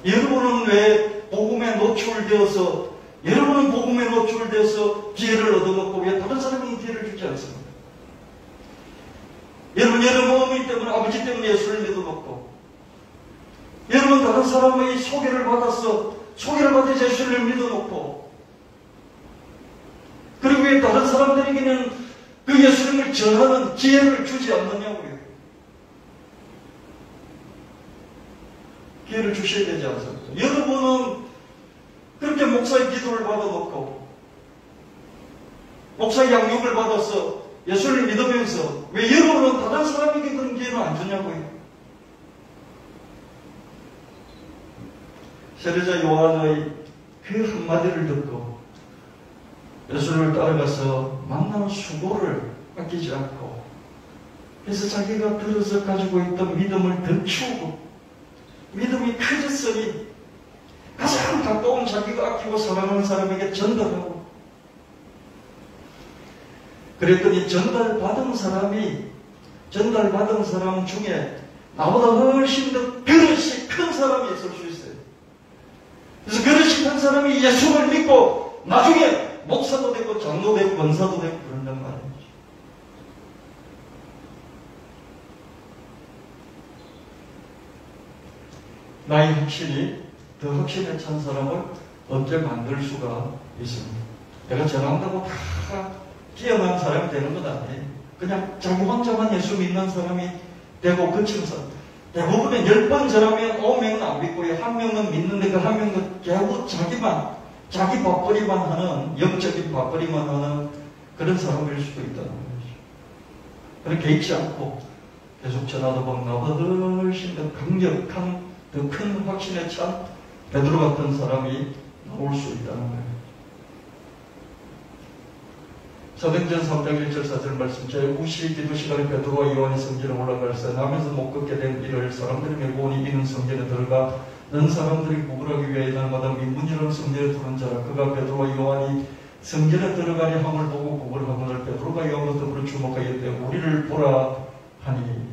Speaker 1: 여러분은 왜 복음에 노출되어서 여러분은 복음에 노출되어서 기회를 얻어먹고 왜 다른 사람에게 기회를 주지 않습니까? 여러분 어머니 때문에 아버지 때문에 예수를 믿어먹고 여러분 다른 사람의 소개를 받아서 소개를 받아 예수를 믿어놓고 그리고 왜 다른 사람들에게는 그 예수님을 전하는 기회를 주지 않느냐고요. 기회를 주셔야 되지 않습니까? 여러분은 그렇게 목사의 기도를 받아놓고 목사의 양육을 받아서 예수를 믿으면서 왜 여러분은 다른 사람에게 그런 기회를 안 주냐고요. 세례자 요한의 그 한마디를 듣고 예수를 따라가서 만나는 수고를 아끼지 않고 그래서 자기가 들어서 가지고 있던 믿음을 더 키우고 믿음이 커졌으니 가장 가까운 자기가 아끼고 사랑하는 사람에게 전달하고 그랬더니 전달받은 사람 중에 나보다 훨씬 더 그릇이 큰 사람이 있을 수 있어요. 그래서 그릇이 큰 사람이 예수를 믿고 나중에 목사도 되고 장로 되고 권사도 되고 그런단 말이죠. 나의 확신이 더 확신에 찬 사람을 언제 만들 수가 있습니다. 내가 전한다고 다 뛰어난 사람이 되는 건 아니에요. 그냥 자기 혼자만 예수 믿는 사람이 되고 그치는 사람. 대부분은 10번 전하면 9명은 안 믿고요. 1명은 믿는데 그 1명은 결국 자기 밥벌이만 하는, 영적인 밥벌이만 하는 그런 사람일 수도 있다는 거죠. 그렇게 있지 않고 계속 전하다 보면 나보다 훨씬 더 강력한, 더 큰 확신에 찬 베드로 같은 사람이 나올 수 있다는 거예요. 사도행전 3장 1절 4절 말씀 제9시 기도 시간에 베드로와 요한이 성전에 올라갈새 나면서 못 걷게 된 일을 사람들이 메고 오니 이는 성전에 들어가 는 사람들이 구걸하기 위해 날마다 민문이라는 성전에 두는 자라. 그가 베드로와 요한이 성전에 들어가니 함을 보고 구걸하거늘 베드로가 요한과 더불어 주목하여 이르되 우리를 보라 하니.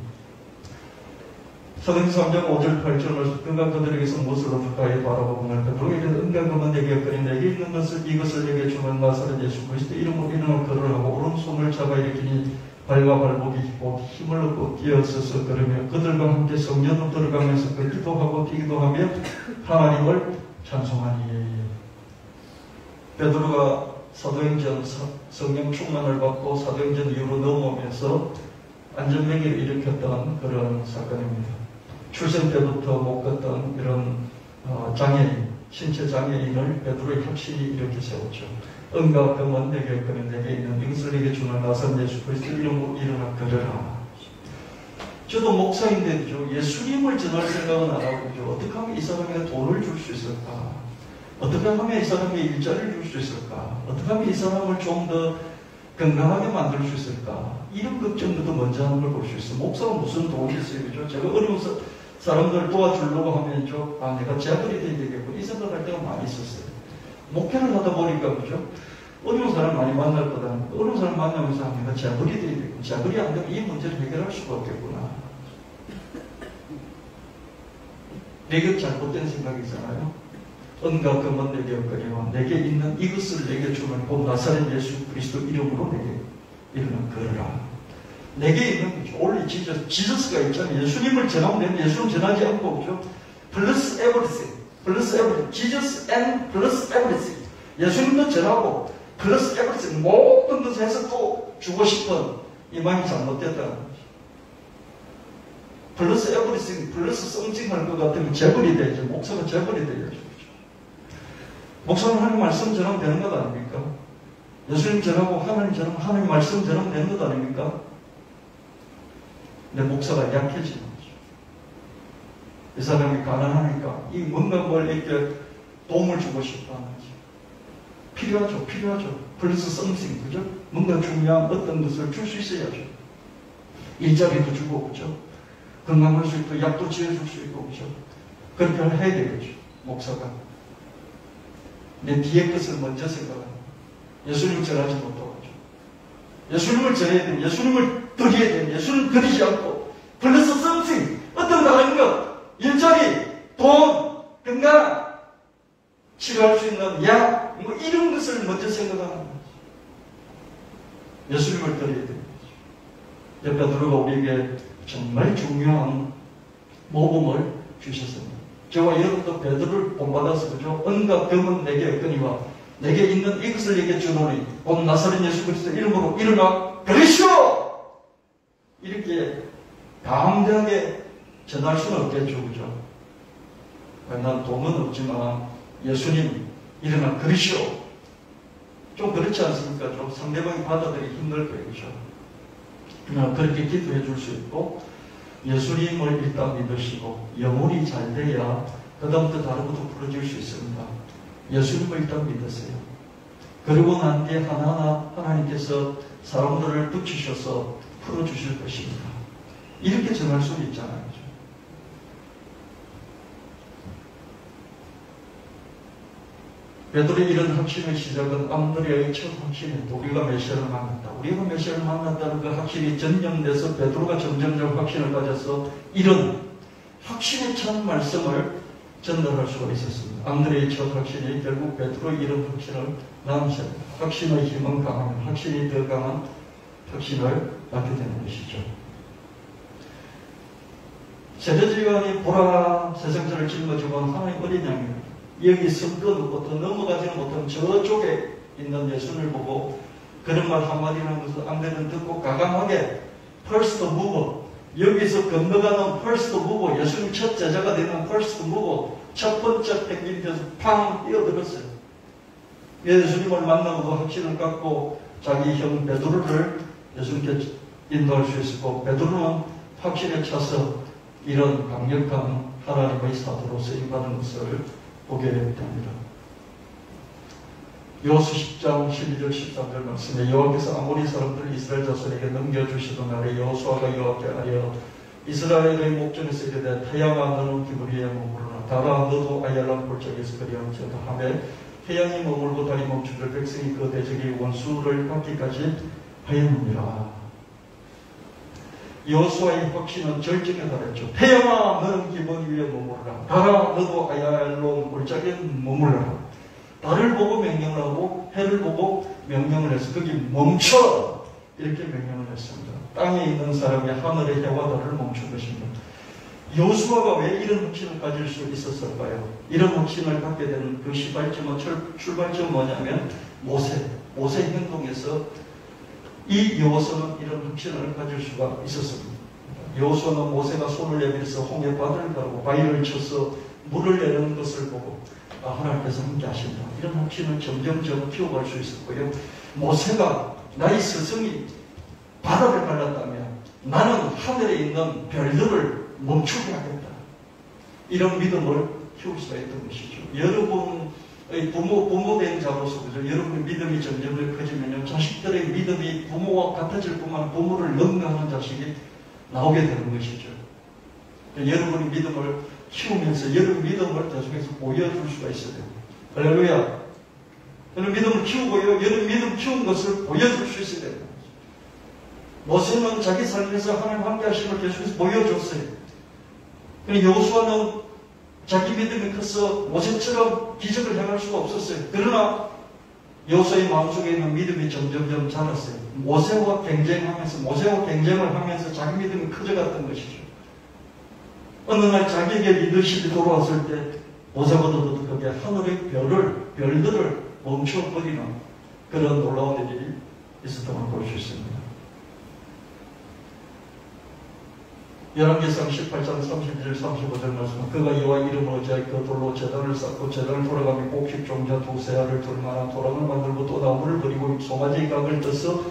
Speaker 1: 사도행전 3장 5절 8절 말씀 그가 그들에게서 무엇을 가까이 바라보거늘 베드로가 이르되 은강금은 내게 였거니 내게 있는 것을 이것을 내게 주는 나사렛 예수 그리스도 이름으로 일어나 걸으라고 오른손을 잡아 일으키니 발과 발목이 곧 힘을 얻고 뛰어서서 걸으며 그들과 함께 성전으로 들어가면서 그 기도하고 기도하며 하나님을 찬송하니. 베드로가 사도행전 성령 충만을 받고 사도행전 이후로 넘어오면서 안전병기를 일으켰던 그런 사건입니다. 출생 때부터 못 걷던 이런 장애인, 신체 장애인을 베드로의 확신이 이렇게 세웠죠. 은과 금은 내게 있거니 내게 있는 이것을 내게 주는 나사렛 예수 그리스도 이름으로 일어나 걸으라. 저도 목사인데도 예수님을 전할 생각은 안 하고 어떻게 하면 이 사람에게 돈을 줄 수 있을까? 어떻게 하면 이 사람에게 일자리를 줄 수 있을까? 어떻게 하면 이 사람을 좀 더 건강하게 만들 수 있을까? 이런 걱정부터 먼저 하는 걸 볼 수 있어요. 목사는 무슨 도움이 있어요? 그죠? 제가 어려운 사람들 도와주려고 하면 내가 제자들이 돼야 되겠고 이 생각할 때가 많이 있었어요. 목회를 하다 보니까 그죠? 어려운 사람 많이 만날 거다. 어려운 사람 만나면서 내가 제자들이 돼야 되겠고 제자들이 안 되면 이 문제를 해결할 수가 없겠구나. 내게 잘못된 생각이잖아요. 은과 금은 내게 없거니와 내게 있는 이것을 내게 주는 곧 나사렛 예수 그리스도 이름으로 내게 이름은 걸으라. 내게 있는 거죠. 원래 지저스가 있잖아요. 예수님을 전하면 되는데 예수님 전하지 않고 그죠? 플러스 에브리띵, 플러스 에브리띵, 지저스 앤 플러스 에브리띵. 예수님도 전하고 플러스 에브리띵 모든 것을 해서 또 주고 싶은 이 마음이 잘못됐다는 거죠. 플러스 에브리띵, 플러스 성징할 것 같으면 재벌이 되죠. 목사가 재벌이 되죠. 목사는 하나님 말씀 전하면 되는 것 아닙니까? 예수님 전하고 하나님 전하면 하나님 말씀 전하면 되는 것 아닙니까? 내 목사가 약해지는 거죠. 이 사람이 가난하니까 이 뭔가 뭘 이렇게 도움을 주고 싶어 하는 거죠. 필요하죠. 플러스 썸씽, 그죠? 뭔가 중요한 어떤 것을 줄 수 있어야죠. 일자리도 주고, 그죠? 건강할 수 있고, 약도 지어줄 수 있고, 그죠? 그렇게 해야 되겠죠, 목사가. 내 뒤에 것을 먼저 생각하는 예수님을 전하지 못하고, 예수님을 전해야 되면, 예수님을 드려야 되면, 예수님을 드리지 않고, 플러스 썸씽, 어떤 다른 것, 일자리, 돈, 건강, 치료할 수 있는 약, 뭐 이런 것을 먼저 생각하는 거죠. 예수님을 드려야 됩니다. 베드로가 우리에게 정말 중요한 모범을 주셨습니다. 저와 여러분도 베드로를 본받아서 그죠? 은과 금은 내게 없거니와 내게 있는 이것을 내게 주노니 온 나사렛 예수 그리스도 이름으로 일어나 그리시오! 이렇게 담대하게 전할 수는 없겠죠, 그죠? 난 돈은 없지만 예수님 일어나 그리시오. 좀 그렇지 않습니까? 좀 상대방이 받아들이기 힘들 거예요, 그죠? 그렇게 기도해 줄 수 있고 예수님을 일단 믿으시고 영혼이 잘 돼야 그 다음부터 다른 것도 풀어줄 수 있습니다. 예수님을 일단 믿으세요. 그러고 난 뒤에 하나하나 하나님께서 사람들을 붙이셔서 풀어주실 것입니다. 이렇게 전할 수 있잖아요. 베드로의 이런 확신의 시작은 안드레아의 첫 확신이었다. 우리가 메시아를 만났다. 우리가 메시아를 만났다는 그 확신이 전염돼서 베드로가 점점점 확신을 가져서 이런 확신의 첫 말씀을 전달할 수가 있었습니다. 안드레아의 첫 확신이 결국 베드로의 이런 확신을 남겼습니다. 확신의 힘은 강하면 확신이 더 강한 확신을 낳게 되는 것이죠. 세례요한이 보라 세상처를 짊어지고 하나님 어린 양입니다. 여기 성도 놓고 더 넘어가지는 못하면 저쪽에 있는 예수를 보고 그런 말 한마디라는 것을 안되는 듣고 가감하게 first mover, 여기서 건너가는 first mover, 예수님 첫 제자가 되는 first mover, 첫 번째 펭귄에서 팡 뛰어들었어요. 예수님을 만나고 확신을 갖고 자기 형 베드로를 예수님께 인도할 수 있었고 베드로는 확신에 차서 이런 강력한 하나님의 사도로 쓰임받은 것을 보게 됩니다. 여호수 10장 12절 13절 말씀에 여호와께서 아모리 사람들을 이스라엘 자손에게 넘겨주시던 날에 여호수아가 여호와께 아뢰어 이스라엘의 목전에서 이르되 태양아 너는 기브리 위에 머무르라 달아 너도 아얄란 골짜기에서 그리할지어다 하매 태양이 머물고 달이 멈추고 백성이 그 대적의 원수를 받기까지 하였느니라. 여호수아의 확신은 절정에 달했죠. 태양아 너는 기브리 위에 머무르라 달아 너도 아얄론 골짜기에 머물러라. 달을 보고 명령을 하고 해를 보고 명령을 해서 거기 멈춰 이렇게 명령을 했습니다. 땅에 있는 사람이 하늘의 해와 달을 멈춘 것입니다. 여호수아가 왜 이런 확신을 가질 수 있었을까요? 이런 확신을 갖게 되는 그 시발점은 출발점은 뭐냐면 모세 행동에서 이 여호수아는 이런 확신을 가질 수가 있었습니다. 여호수아는 모세가 손을 내밀어서 홍해 바다를 가르고 바위를 쳐서 물을 내는 것을 보고 하나님께서 함께 하신다. 이런 확신을 점점점 키워갈 수 있었고요. 모세가 나의 스승이 바다를 갈랐다면 나는 하늘에 있는 별들을 멈추게 하겠다. 이런 믿음을 키울 수가 있던 것이죠. 여러분의 부모된 자로서 그죠? 여러분의 믿음이 점점 커지면요. 자식들의 믿음이 부모와 같아질 뿐만 부모를 능가하는 자식이 나오게 되는 것이죠. 여러분의 믿음을 키우면서 여러분 믿음을 계속해서 보여줄 수가 있어야 돼요. 할렐루야. 여러분 믿음을 키우고요. 여러분 믿음 키운 것을 보여줄 수 있어야 돼요. 모세는 자기 삶에서 하나님 함께 하심을 계속해서 보여줬어요. 그런데 여호수아는 자기 믿음이 커서 모세처럼 기적을 행할 수가 없었어요. 그러나 여호수아의 마음속에 있는 믿음이 점점점 자랐어요. 모세와 경쟁을 하면서 자기 믿음이 커져갔던 것이죠. 어느 날 자기에게 리더십이 돌아왔을 때 모세보다도 크게 하늘의 별들을 멈춰버리는 그런 놀라운 일이 있었던 걸 볼 수 있습니다. 열왕기상 18장 31절 35절 말씀 그가 여호와 이름으로 그 돌로 제단을 쌓고 제단을 돌아가며 곡식 종자 두세 알을 둘 만한 도랑을 만들고 또 나무를 버리고 송아지 각을 떠서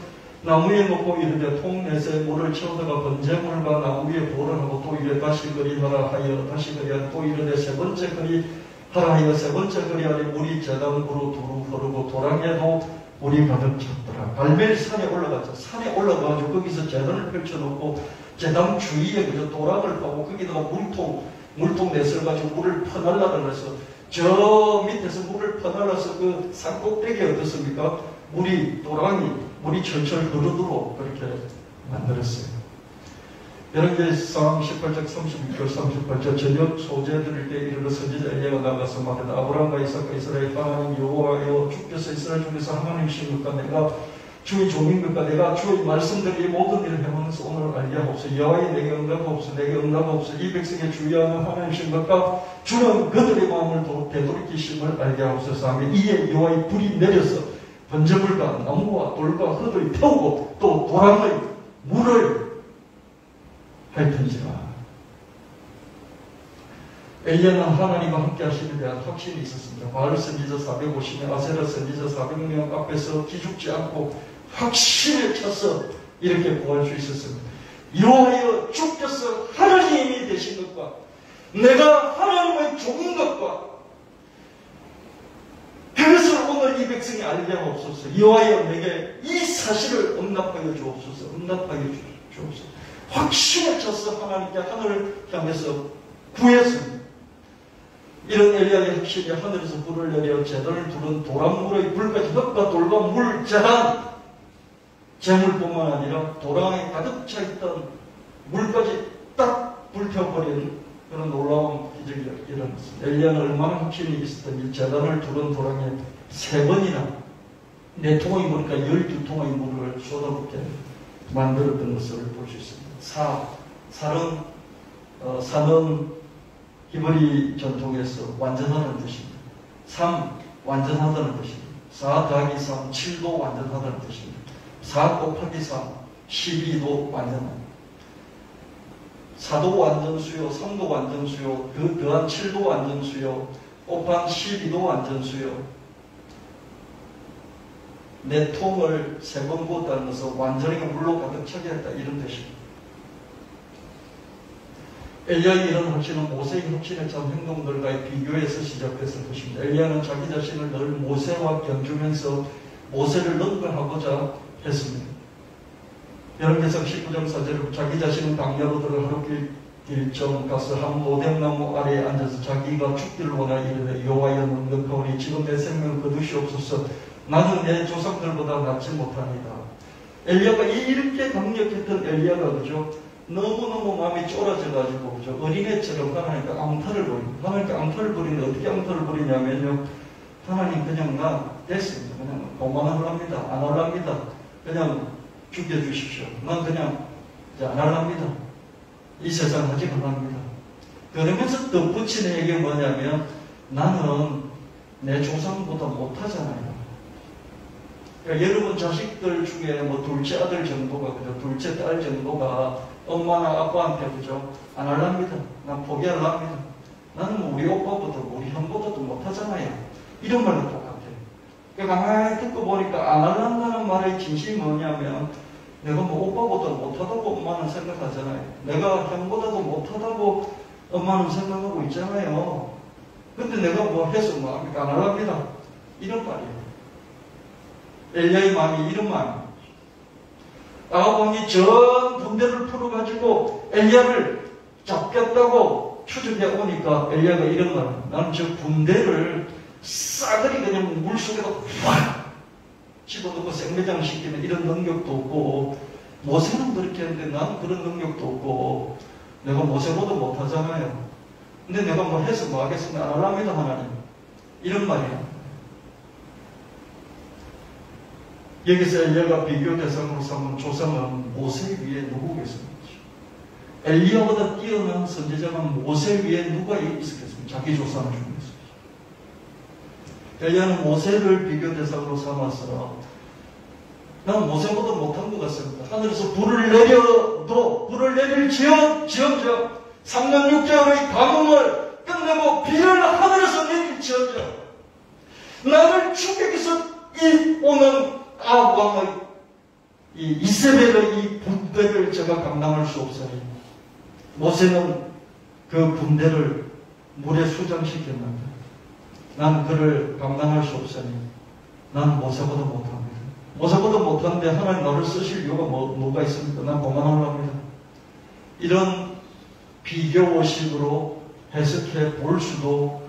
Speaker 1: 나무에 놓고 이르되 통넷에 물을 채우다가 번제물과 나무 위에 보관하고 또 이르되 다시 그리하라 하여 다시 그리하라 또 이르되 세 번째 그리하라 하여 세 번째 그리하니 물이 제단으로 두루 흐르고 도랑에도 물이 가득 찼더라. 갈멜산에 올라갔죠. 산에 올라가가지고 거기서 제단을 펼쳐놓고 제단 주위에 그저 도랑을 파고 거기다가 물통 넷을 가지고 물을 퍼날라 그래서 저 밑에서 물을 퍼날라서 그 산 꼭대기에 어떻습니까? 물이 철철 흐르도록 그렇게 만들었어요. 여러분, 상 18장 36절 38절 저녁 소재 드릴 때 이르러 선지자 엘리야가 나가서 말하되 아브라함과 이삭과 이스라엘 하나님 여호와여 주께서 이스라엘 중에서 하나님이신 것과 내가 주의 종인 것과 내가 주의 말씀드린 모든 일을 행하면서 오늘 알게 하옵소서. 여호와여 내게 응답하옵소서. 내게 응답하옵소서. 이 백성의 주의하는 하나님이신 것과 주는 그들의 마음을 되돌이키심을 알게 하옵소서 하며 이에 여호와의 불이 내려서 번제물과 나무와 돌과 흙을 태우고 또 도랑의 물을 핥은지라. 엘리야는 하나님과 함께 하시는 대한 확신이 있었습니다. 바알 선지자 450명, 아세라 선지자 400명 앞에서 기죽지 않고 확신을 쳐서 이렇게 구할 수 있었습니다. 여호와여 주께서 하나님이 되신 것과 내가 하나님의 종인 것과 그것을 오늘 이 백성이 알게 하옵소서. 여호와여 내게 이 사실을 응답하여 주옵소서. 응답하여 주옵소서. 확신을 쳐서 하나님께 하늘을 향해서 구했습니다. 이런 엘리야의 확신이 하늘에서 불을 내려 제단을 두른 도랑물의 불까지 흙과 돌과 물 재단 재물뿐만 아니라 도랑에 가득 차 있던 물까지 딱 불태워버리는 그런 놀라운 기적이 일어났습니다. 엘리야는 얼마나 확신이 있었던지 제단을 두른 도랑에 3번이나 4통의 물이니까 12통의 물을 쏟아붓게 만들었던 것을 볼 수 있습니다. 사는 히브리 전통에서 완전하다는 뜻입니다. 3, 완전하다는 뜻입니다. 4 더하기 3, 7도 완전하다는 뜻입니다. 4 곱하기 3, 12도 완전합니다. 4도 완전수요, 3도 완전수요, 그 더한 7도 완전수요, 곱한 12도 완전수요. 4통을 3번 부었다는 것은 완전히 물로 가득 차게 했다 이런 뜻입니다. 엘리야의 이런 확신은 모세의 확신에 참 행동들과의 비교해서 시작됐을 것입니다. 엘리야는 자기 자신을 늘 모세와 견주면서 모세를 능가하고자 했습니다. 여러분께서 19장 4절에 자기 자신은 당야로들을 하루 길정 가서 한 모뎀나무 아래에 앉아서 자기가 죽기를 원하여 이르되 여호와여 능력하오니 지금 내 생명을 거두시옵소서. 나는 내 조상들보다 낫지 못합니다. 엘리야가 이렇게 강력했던 엘리야가 그죠? 너무너무 마음이 쫄아져가지고 그죠? 어린애처럼 하나님께 앙탈을 부립니다. 하나님께 앙탈을 부리는데 어떻게 앙탈을 부리냐면요. 하나님 그냥 나 됐습니다. 그냥 고만하랍니다. 안 하랍니다. 그냥 죽여주십시오. 난 그냥 이제 안 하랍니다. 이 세상 하지 않랍니다. 그러면서 덧붙이는 얘기가 뭐냐면 나는 내 조상보다 못하잖아요. 그러니까 여러분 자식들 중에 뭐 둘째 아들 정도가 그죠? 둘째 딸 정도가 엄마나 아빠한테 그죠? 안 하랍니다. 난 포기하랍니다. 나는 뭐 우리 오빠보다 우리 형보다도 못하잖아요. 이런 말도 똑같아요. 그러니까 가만히 듣고 보니까 안 하란다는 말의 진심이 뭐냐면 내가 뭐 오빠보다 못하다고 엄마는 생각하잖아요. 내가 형보다도 못하다고 엄마는 생각하고 있잖아요. 근데 내가 뭐 해서 뭐 합니까? 안 하랍니다. 이런 말이에요. 엘리야의 마음이 이런 마음이에요. 아합왕이 전 군대를 풀어가지고 엘리야를 잡겠다고 추적해 오니까 엘리야가 이런 말이에요. 나는 저 군대를 싸그리 그냥 물속에다 확 집어넣고 생매장시키는 이런 능력도 없고 모세는 그렇게 했는데 나는 그런 능력도 없고 내가 모세보다 못하잖아요. 근데 내가 뭐 해서 뭐 하겠습니까? 안 하랍니다 하나님. 이런 말이에요. 여기서 엘리야가 비교 대상으로 삼은 조상은 모세 위에 누구겠습니까? 엘리야보다 뛰어난 선지자가 모세 위에 누가 있었겠습니까? 자기 조상 중에서. 엘리야는 모세를 비교 대상으로 삼아서 난 모세보다 못한 것 같습니다. 하늘에서 불을 내려도 불을 내릴지언정 3년 6개월의 가뭄을 끝내고 비를 하늘에서 내릴지언정 나를 죽이기 위해서 이 오는 아합 왕의 이 이세벨의 이 분배를 제가 감당할 수 없으니 모세는 그 분배를 물에 수장시켰는데 난 그를 감당할 수 없으니 난 모세보다 못합니다. 모세보다 못하는데 하나님 너를 쓰실 이유가 뭐가 있습니까? 난 고만하려고 합니다. 이런 비교의식으로 해석해 볼 수도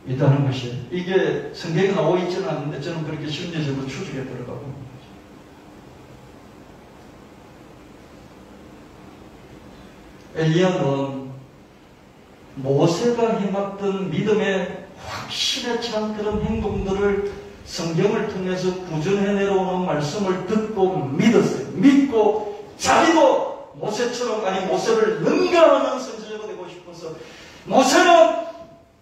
Speaker 1: 있다는 것이, 이게 성경에 나와 있지는 않는데 저는 그렇게 심리적으로 추측에 들어가고 있습니다. 엘리야는 모세가 해봤던 믿음의 확실에 찬 그런 행동들을 성경을 통해서 구전해 내려오는 말씀을 듣고 믿었어요. 믿고 자기도 모세처럼, 아니 모세를 능가하는 선지자가 되고 싶어서, 모세는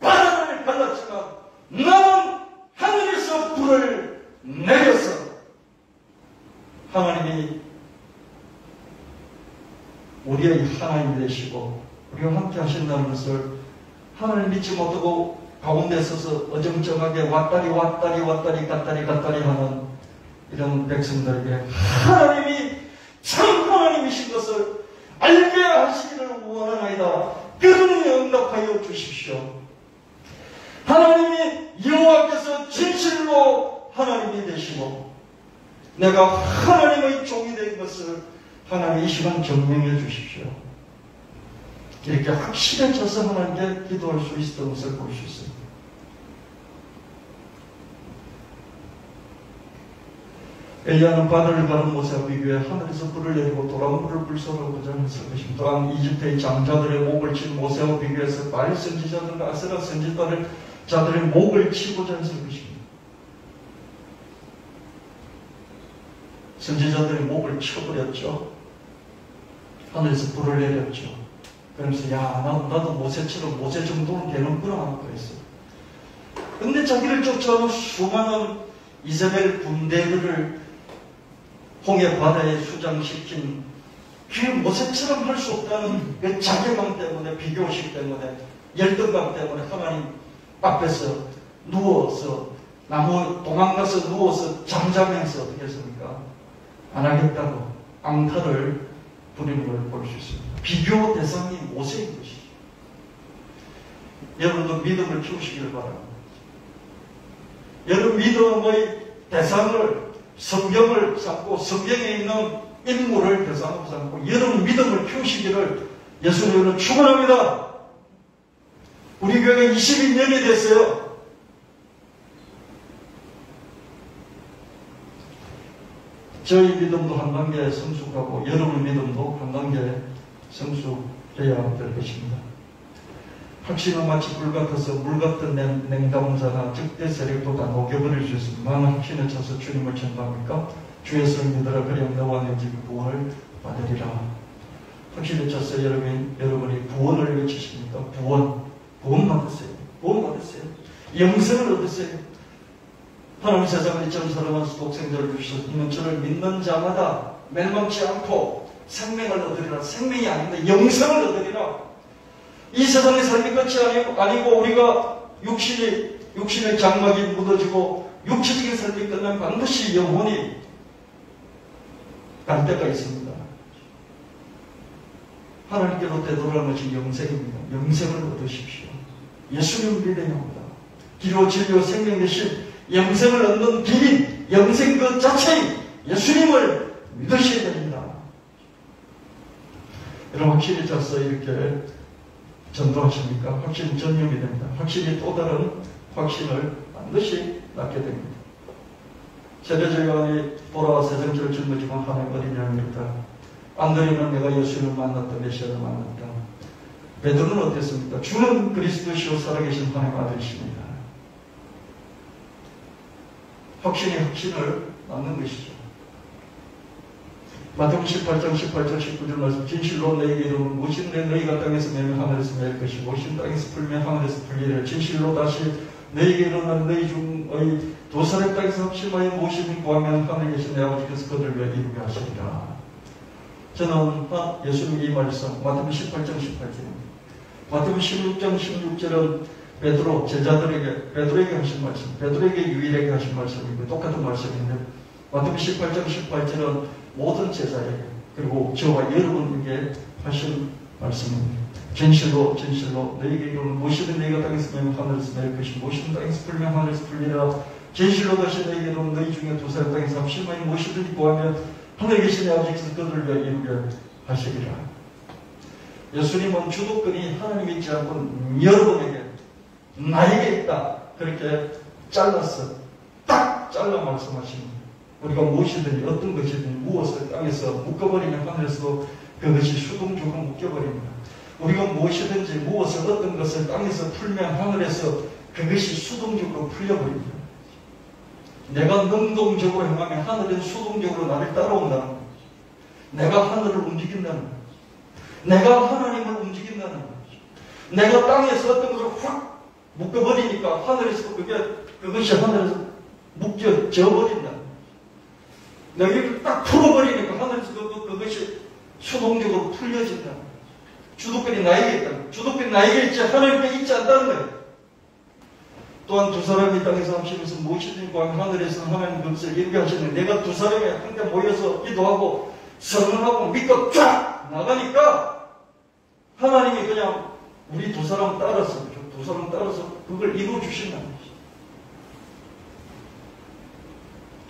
Speaker 1: 바다를 갈랐지만 나는 하늘에서 불을 내려서 하나님이 우리의 하나님이 되시고 우리와 함께 하신다는 것을 하나님 믿지 못하고 가운데 서서 어정쩡하게 왔다리 갔다리 하는 이런 백성들에게 하나님이 참 하나님이신 것을 알게 하시기를 원하나이다. 그러니 응답하여 주십시오. 하나님이 여호와께서 진실로 하나님이 되시고 내가 하나님의 종이 된 것을 하나님 이 시간 증명해 주십시오. 이렇게 확실해져서 하나님께 기도할 수 있었던 것을 볼 수 있습니다. 엘리야는 바다를 가는 모세와 비교해 하늘에서 불을 내리고 도랑물을 불사르고자 했을 것입니다. 또한 이집트의 장자들의 목을 친 모세와 비교해서 바알 선지자들과 아세라 선지자들의 목을 치고자 했을 것입니다. 선지자들의 목을 쳐버렸죠. 하늘에서 불을 내렸죠. 그러면서 야 나도 모세처럼 모세 정도는 되는구나 그랬어요. 근데 자기를 쫓아오는 수많은 이세벨 군대들을 홍해 바다에 수장시킨 그 모세처럼 할 수 없다는 그 자괴감 때문에, 비교의식 때문에, 열등감 때문에 하나님 앞에서 누워서 나무 도망가서 누워서 잠자면서 어떻게 했습니까? 안 하겠다고 앙탈을 부리는 걸 볼 수 있습니다. 비교 대상이 모세인 것이죠. 여러분도 믿음을 키우시기를 바랍니다. 여러분 믿음의 대상을 성경을 삼고 성경에 있는 인물을 대상으로 삼고 여러분 믿음을 키우시기를 예수님으로 축원합니다. 우리 교회가 22년이 됐어요. 저희 믿음도 한 단계 성숙하고 여러분 믿음도 한 단계 성숙해야 될 것입니다. 확신은 마치 불 같아서 물 같은 냉담자나 적대 세력도 다 녹여버릴 수 있습니다. 나는 확신에 차서 주님을 전도합니까? 주의 성 믿으라 그리하면 너와 내 집이 구원을 받으리라. 확신에 차서 여러분이 구원을 외치십니까? 구원 받으세요. 구원 받으세요. 영생을 얻으세요. 하나님 세상을 이처럼 사랑하셔서 독생자를 주셔서 이는 저를 믿는 자마다 멸망치 않고 생명을 얻으리라. 생명이 아닌데 영생을 얻으리라. 이 세상의 삶이 끝이 아니고 우리가 육신의 장막이 묻어지고 육체적인 삶이 끝나면 반드시 영혼이 갈 때가 있습니다. 하나님께로 되돌아가는 것이 영생입니다. 영생을 얻으십시오. 예수님을 믿어야 합니다. 길이요 진리요 생명 되신 영생을 얻는 길인 영생 그 자체인 예수님을 믿으셔야 됩니다. 여러분 확실히 짜서 이렇게 전도하십니까? 확신은 전염이 됩니다. 확신이 또 다른 확신을 반드시 낳게 됩니다. 세례요한이 돌아와 세상지를 짊어지고 하나님 어디냐고 이랬다. 안드레는 내가 예수님을 만났다. 메시아를 만났다. 베드로는 어땠습니까? 주는 그리스도시요 살아계신 하나님 아들이십니다. 확신이 확신을 낳는 것이죠. 마태복음 18장 18절 19절 말씀 진실로 너희에게 이르노니 무엇이 너희가 땅에서 매면 하늘에서 매일 것이고 무엇이 땅에서 풀면 하늘에서 풀리리라. 진실로 다시 너희에게 이르노니 너희 중의 두 사람 땅에서 합심하여 무엇이든 구하면 하늘에 계신 내 아버지께서 그들을 위해 이루게 하시리라. 저는 예수님 이 말씀 마태복음 18장 18절입니다. 마태복음 16장 16절은 베드로 베드로에게 하신 말씀, 베드로에게 유일하게 하신 말씀이고 똑같은 말씀인데 마태복음 18장 18절은 모든 제자에게 그리고 저와 여러분에게 하신 말씀입니다. 진실로 너희에게 이르노니 무엇이든 너희가 땅에서 매면 하늘에서 매일 것이 무엇이든 땅에서 풀면 하늘에서 풀리라. 진실로 다시 너희에게 이르노니 너희 중에 두 사람 땅에서 합심하여 무엇이든지 구하면 하늘에 계신 내 아버지께서 그들을 위하여 이루게 하시리라. 예수님은 주도권이 하나님이 있지 않고 여러분에게 나에게 있다 그렇게 잘랐어. 딱 잘라 말씀하십니다. 우리가 무엇이든지 어떤 것이든 무엇을 땅에서 묶어버리면 하늘에서도 그것이 수동적으로 묶여버립니다. 우리가 무엇이든지 무엇을 어떤 것을 땅에서 풀면 하늘에서 그것이 수동적으로 풀려버립니다. 내가 능동적으로 행하면 하늘은 수동적으로 나를 따라온다는 거죠. 내가 하늘을 움직인다는 거죠. 내가 하나님을 움직인다는 거죠. 내가 땅에서 어떤 것을 확 묶어버리니까 하늘에서 그것이 하늘에서 묶여져 버린다. 내가 이걸 딱 풀어버리니까 하늘에서 그것이 수동적으로 풀려진다. 주도권이 나에게 있다. 주도권이 나에게 있지 하나님께 있지 않다는 거예요. 또한 두 사람이 땅에서 합심해서 무엇이든지 구하면 하늘에서는 하나님 그것을 이루게 하시는데 내가 두 사람이 한데 모여서 기도하고 선언하고 믿고 쫙 나가니까 하나님이 그냥 우리 두 사람 따라서 두 사람 따라서 그걸 이루어 주신다는 거죠.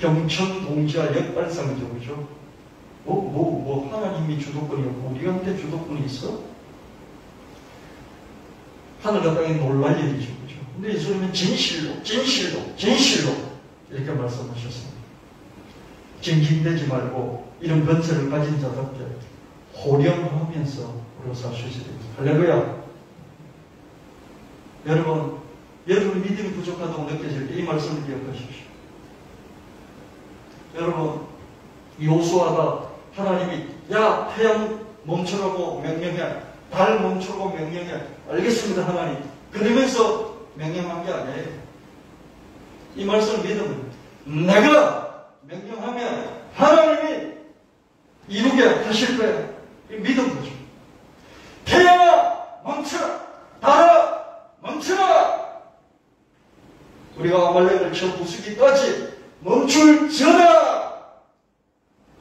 Speaker 1: 경천동지와 역발상이죠, 그죠? 하나님이 주도권이었고 우리한테 주도권이 있어? 하늘과 땅이 놀랄 일이죠, 그죠? 근데 예수님은 진실로 이렇게 말씀하셨습니다. 징징대지 말고 이런 건설을 가진 자답게 호령하면서 우리가 살 수 있어야 됩니다. 할렐루야. 여러분 믿음이 부족하다고 느껴질 때 이 말씀을 기억하십시오. 여러분 요수아가 하나님이 야 태양 멈추라고 명령해, 달 멈추라고 명령해. 알겠습니다 하나님. 그러면서 명령한 게 아니에요. 이 말씀을 믿으면 내가 명령하면 하나님이 이루게 하실 거야. 이 믿음 거죠. 태양아 멈춰라, 달아 멈춰라. 우리가 아말렉을 쳐 부수기까지 멈출 지어다.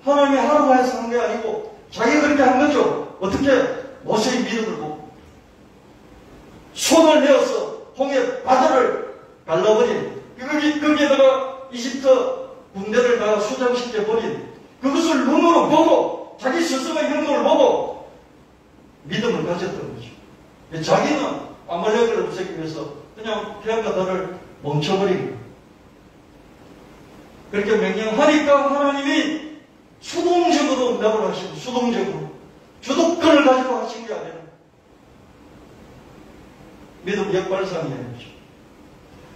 Speaker 1: 하나님이 하라고 해서 한 게 아니고 자기가 그렇게 한 거죠. 어떻게? 모세의 믿음을 보고 손을 내어서 홍해 바다를 갈라버린 거기에다가 이집트 군대를 다 수장시켜버린 그것을 눈으로 보고 자기 스스로의 행동을 보고 믿음을 가졌던 거죠. 자기는 아말렉을 없애기 위해서 그냥 태양과 달을 멈춰버린 그렇게 명령하니까 하나님이 수동적으로 응답을 하시고 수동적으로 주도권을 가지고 하신 게 아니라 믿음 역발상이에요.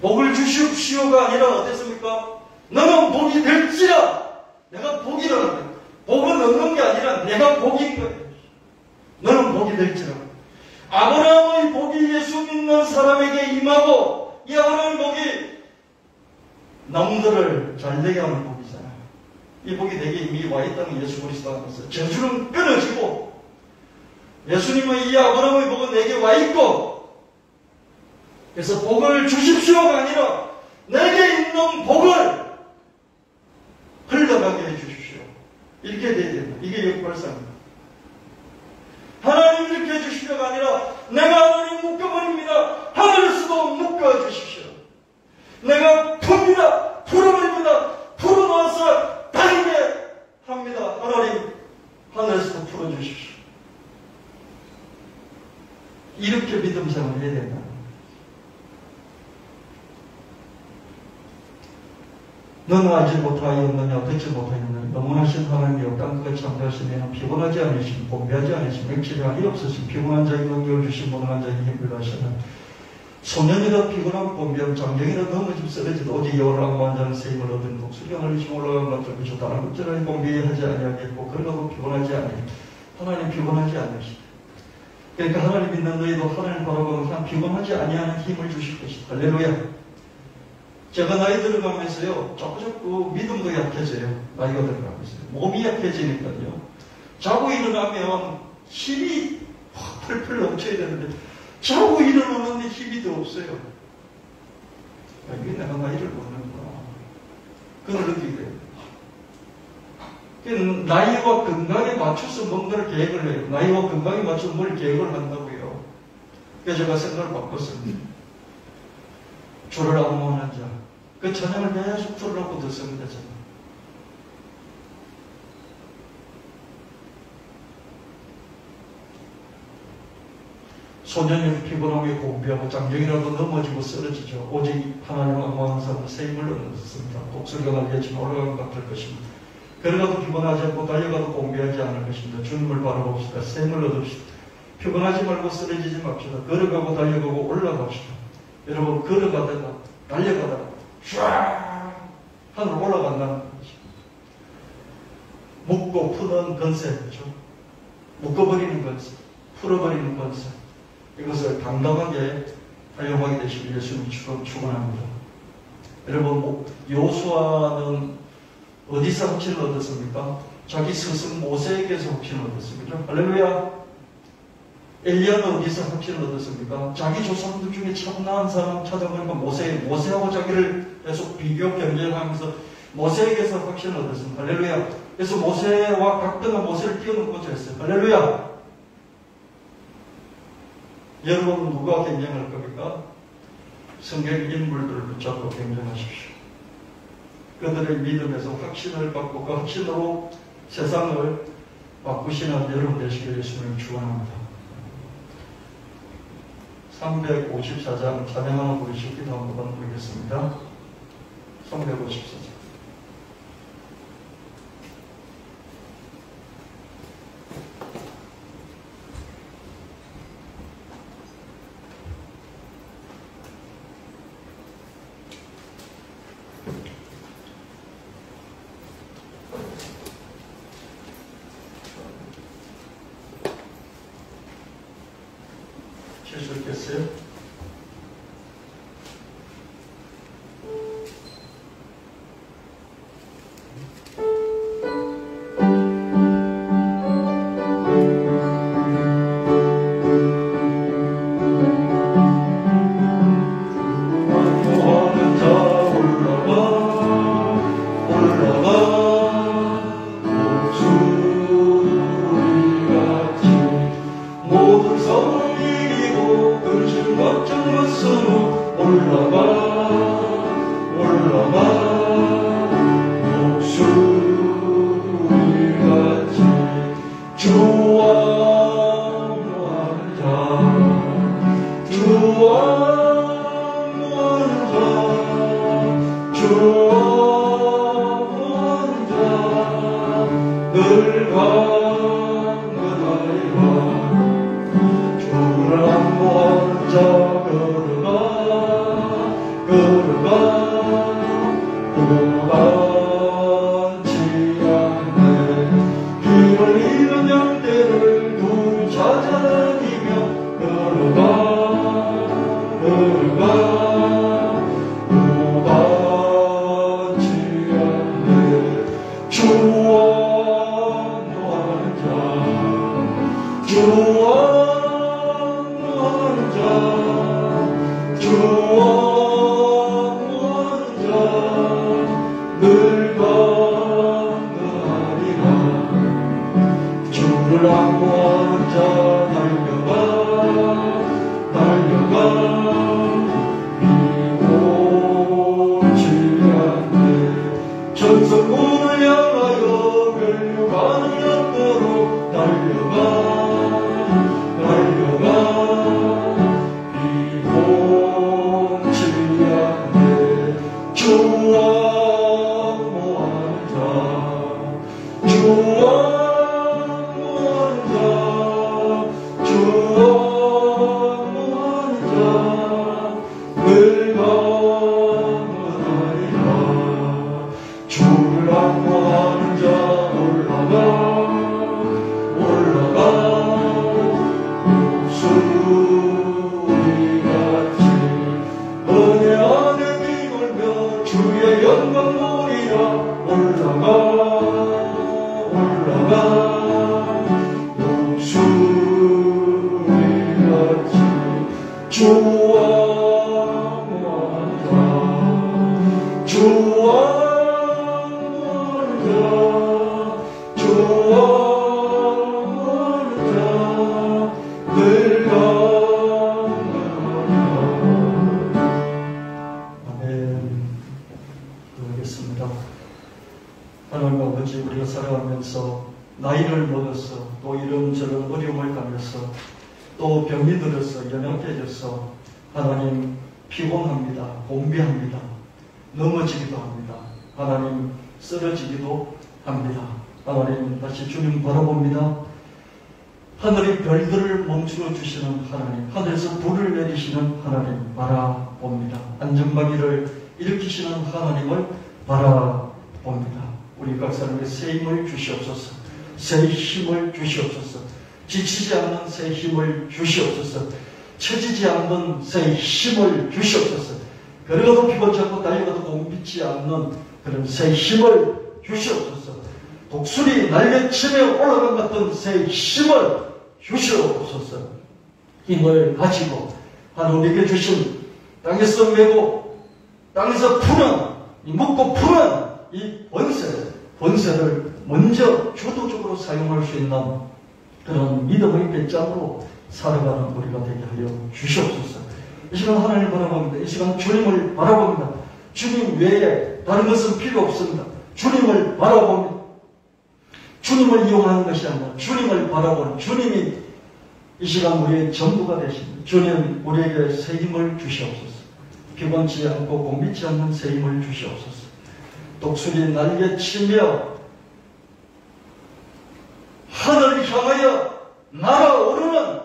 Speaker 1: 복을 주십시오가 아니라 어땠습니까? 너는 복이 될지라. 내가 복이라는 거예요. 복은 얻는 게 아니라 내가 복인 거예요. 너는 복이 될지라. 아브라함의 복이 예수 믿는 사람에게 임하고 이 아브라함의 복이 남들을 잘되게 하는 복이잖아요. 이 복이 내게 이미 와 있다는 예수 그리스도 안에서 저주는 끊어지고 예수님의 이 아브라함의 복은 내게 와 있고 그래서 복을 주십시오가 아니라 내게 있는 복을 흘러가게 해주십시오. 이렇게 돼야 된다. 이게 역발상입니다. 하나님 이렇게 해주십시오가 아니라 내가 하나님 묶어버립니다. 하늘에서도 묶어주십시오. 내가 풉니다. 풀어버립니다. 풀어놓아서 다니게 합니다. 하나님 하늘에서도 풀어주십시오. 이렇게 믿음 생활을 해야 된다. 너는 알지 못하였느냐 듣지 못하였느냐 영원하신 하나님이여 땅끝에 창조하시면 피곤하지 않으신 곤배하지 않으신 맥질이 아니 없으신 피곤한 자에게 능력을 주신 무능한 자에게 힘을 하시는 소년이라 피곤하고 곤배하고 장정이라 넘어지고 쓰러지도 오직 여호와를 악무한 자는 세임을 얻은 독수리가 날리시고 올라간 것들 그저 다른 것들은 곤배하지 아니하겠고 그러고 피곤하지 않으니 하나님 피곤하지 않으시다. 그러니까 하나님 믿는 너희도 하나님 바라보면 피곤하지 아니하는 힘을 주실 것이다. 할렐루야. 제가 나이 들어가면서요, 자꾸 믿음도 약해져요. 나이가 들어가면서요. 몸이 약해지니까요. 자고 일어나면 힘이 확 펄펄 넘쳐야 되는데, 자고 일어나는데 힘이 더 없어요. 이게 내가 나이를 먹는구나. 그걸 느끼게 돼요. 나이와 건강에 맞춰서 뭔가를 계획을 해요. 나이와 건강에 맞춰서 뭘 계획을 한다고요. 그래서 제가 생각을 바꿨습니다. 주를 악무하는 자. 그 찬양을 계속 들으라고 듣습니다. 제가. 소년이 피곤하게 공비하고 장정이라도 넘어지고 쓰러지죠. 오직 하나님 악무하는 사람은 새 힘을 얻었습니다. 독수리가 날개치면 올라가는 것 같을 것입니다. 걸어가도 피곤하지 않고 달려가도 공비하지 않을 것입니다. 주님을 바라봅시다. 새 힘을 얻읍시다. 피곤하지 말고 쓰러지지 맙시다. 걸어가고 달려가고 올라갑시다. 여러분 걸어가다가 달려가다가 쫙 하늘로 올라간다는 것입니다. 묶고 푸는 건세죠. 묶어버리는 건세, 풀어버리는 건세. 이것을 당당하게 활용하게 되시길 예수님 축원합니다. 여러분 여호수아는 어디서 확신을 얻었습니까? 자기 스승 모세에게서 확신을 얻었습니다. 할렐루야. 엘리야는 어디서 확신을 얻었습니까? 자기 조상들 중에 참나한 사람 찾아보니까 모세하고 자기를 계속 비교 경쟁하면서 모세에게서 확신을 얻었습니다. 할렐루야. 그래서 모세와 각등한 모세를 뛰어넘고자 했어요. 할렐루야. 여러분 누가 경쟁할 겁니까? 성경 인물들을 붙잡고 경쟁하십시오. 그들의 믿음에서 확신을 받고 그 확신으로 세상을 바꾸시는 여러분 되시길 예수님 축원합니다. 354장 찬양하는 부르시 기도 한번 부르겠습니다. 354장. 칠 수 있겠어요? 또 이런저런 어려움을 당해서 또 병이 들어서 연약해져서 하나님 피곤합니다. 곤비합니다. 넘어지기도 합니다. 하나님 쓰러지기도 합니다. 하나님 다시 주님 바라봅니다. 하늘의 별들을 멈추어 주시는 하나님, 하늘에서 불을 내리시는 하나님 바라봅니다. 안전방위를 일으키시는 하나님을 바라봅니다. 우리 각 사람에게 새 힘을 주시옵소서. 새 힘을 주시옵소서. 지치지 않는 새 힘을 주시옵소서. 처지지 않는 새 힘을 주시옵소서. 걸어가도 피곤치 않고 달려가도 공비치 않는 그런 새 힘을 주시옵소서. 독수리 날개치며 올라간 같은 새 힘을 주시옵소서. 힘을 가지고 하나님께 주신 땅에서 메고 땅에서 푸는 이 묻고 푸는 이 번세를 먼저 주도적으로 사용할 수 있는 그런 믿음의 배짱으로 살아가는 우리가 되게 하여 주시옵소서. 이 시간 하나님을 바라봅니다. 이 시간 주님을 바라봅니다. 주님 외에 다른 것은 필요 없습니다. 주님을 바라봅니다. 주님을 이용하는 것이 아니라 주님을 바라보는 주님이 이 시간 우리의 전부가 되십니다. 주님 우리에게 새 힘을 주시옵소서. 피곤치 않고 공비치 않는 새 힘을 주시옵소서. 독수리 날개치며 하늘을 향하여 날아오르는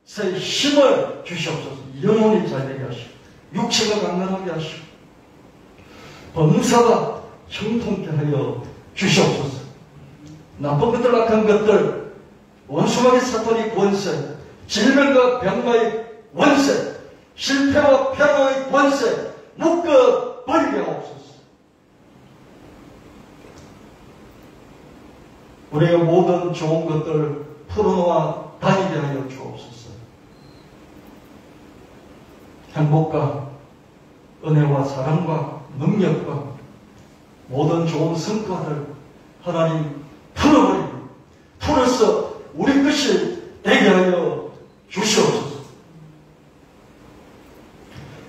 Speaker 1: 새 힘을 주시옵소서. 영혼이 잘되게 하시고 육체가 강건하게 하시고 범사가 형통케 하여 주시옵소서. 나쁜 것들, 악한 것들, 원수마귀 사탄의 권세, 질병과 병마의 원세, 실패와 패망의 권세 묶어버리게 하옵소서. 우리의 모든 좋은 것들 풀어놓아 다니게 하여 주옵소서. 행복과 은혜와 사랑과 능력과 모든 좋은 성과를 하나님 풀어서 우리 것이 되게 하여 주시옵소서.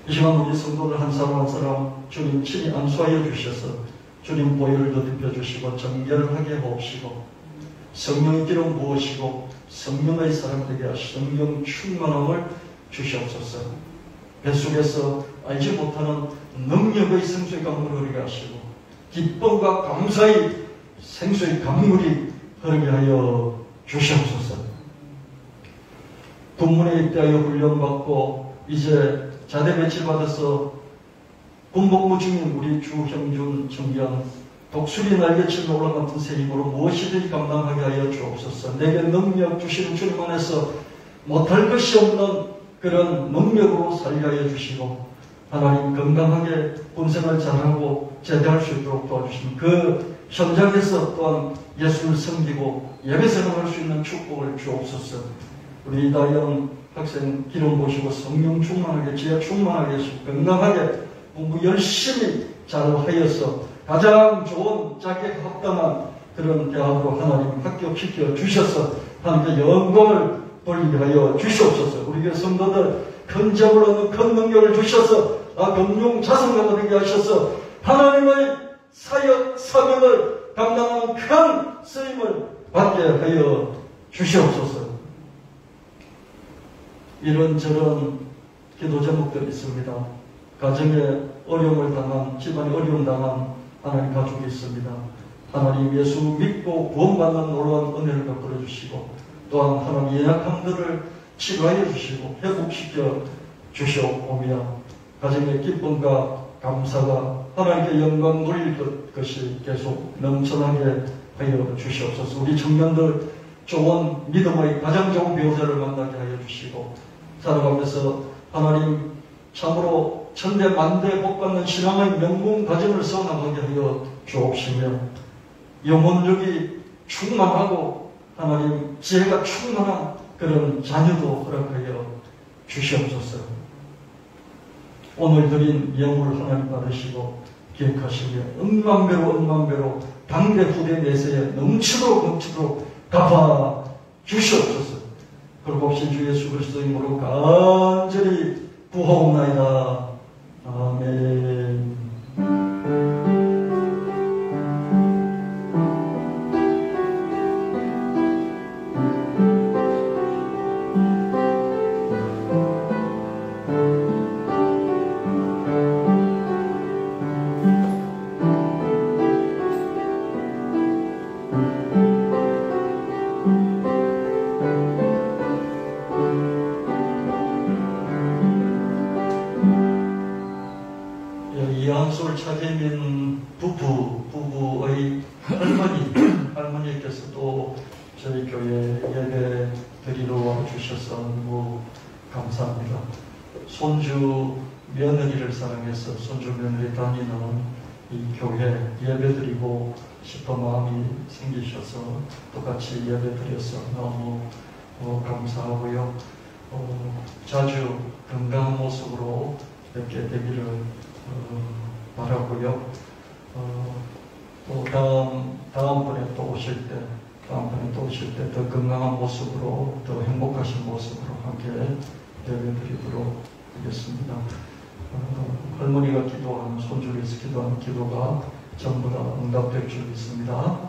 Speaker 1: 이 시간 우리 성도들 한 사람 한 사람 주님 친히 안수하여 주셔서 주님 보혈을 더듬혀 주시고 정결하게 하옵시고 성령의 기름 부으시고 성령의 사람 되게 하시고 성령 충만함을 주시옵소서. 뱃속에서 알지 못하는 능력의 생수의 강물을 흐르게 하시고 기쁨과 감사의 생수의 강물이 흐르게 하여 주시옵소서. 군문에 입대하여 훈련받고 이제 자대 배치받아서 군복무 중인 우리 주형준 청년 독수리 날개치며 올라갔던 새 힘으로 무엇이든지 감당하게 하여 주옵소서. 내게 능력 주시는 주님 안에서 못할 것이 없는 그런 능력으로 살게 하여 주시고 하나님 건강하게 군생활 잘하고 제대할 수 있도록 도와주시면 그 현장에서 또한 예수를 섬기고 예배생활할 수 있는 축복을 주옵소서. 우리 이다영 학생 기름 보시고 성령 충만하게 지혜 충만하게 해주시고 건강하게 공부 열심히 잘하여서 가장 좋은 자기에 합당한 그런 대학으로 하나님 합격시켜 주셔서 하나님께 영광을 돌리게 하여 주시옵소서. 우리 교회 성도들 큰 점을 얻는 큰 능력을 주셔서 금융 자성가가 되게 하셔서 하나님의 사역 사명을 감당하는 큰 쓰임을 받게 하여 주시옵소서. 이런저런 기도 제목들이 있습니다. 가정에 어려움을 당한, 집안에 어려움 당한 하나님 가족이 있습니다. 하나님 예수 믿고 구원받는 놀라운 은혜를 베풀어 주시고 또한 하나님 연약함들을 치료하여 주시고 회복시켜 주시옵오며 가정의 기쁨과 감사가 하나님께 영광 돌릴 것이 계속 넘쳐나게 하여 주시옵소서. 우리 청년들 좋은 믿음의 가장 좋은 배우자를 만나게 하여 주시고 살아가면서 하나님 참으로 천대 만대 복받는 신앙의 명문 가정을 세워나가게 하여 주옵시며 영혼력이 충만하고 하나님 지혜가 충만한 그런 자녀도 허락하여 주시옵소서. 오늘 드린 예물 하나님 받으시고 기억하시며 억만배로 당대 후대 내세에 넘치도록 갚아 주시옵소서. 그리고 없이 주 예수 그리스도의 이름으로 간절히 구하옵나이다. 아멘. 손주 며느리를 사랑해서 손주 며느리 다니는 이 교회 예배드리고 싶은 마음이 생기셔서 똑같이 예배드려서 너무 감사하고요. 자주 건강한 모습으로 뵙게 되기를 바라고요. 또 다음번에 또 오실 때 더 건강한 모습으로 더 행복하신 모습으로 함께 예배드리도록 하겠습니다. 할머니가 기도하는 손주를 위해서 기도하는 기도가 전부 다 응답될 줄 믿습니다.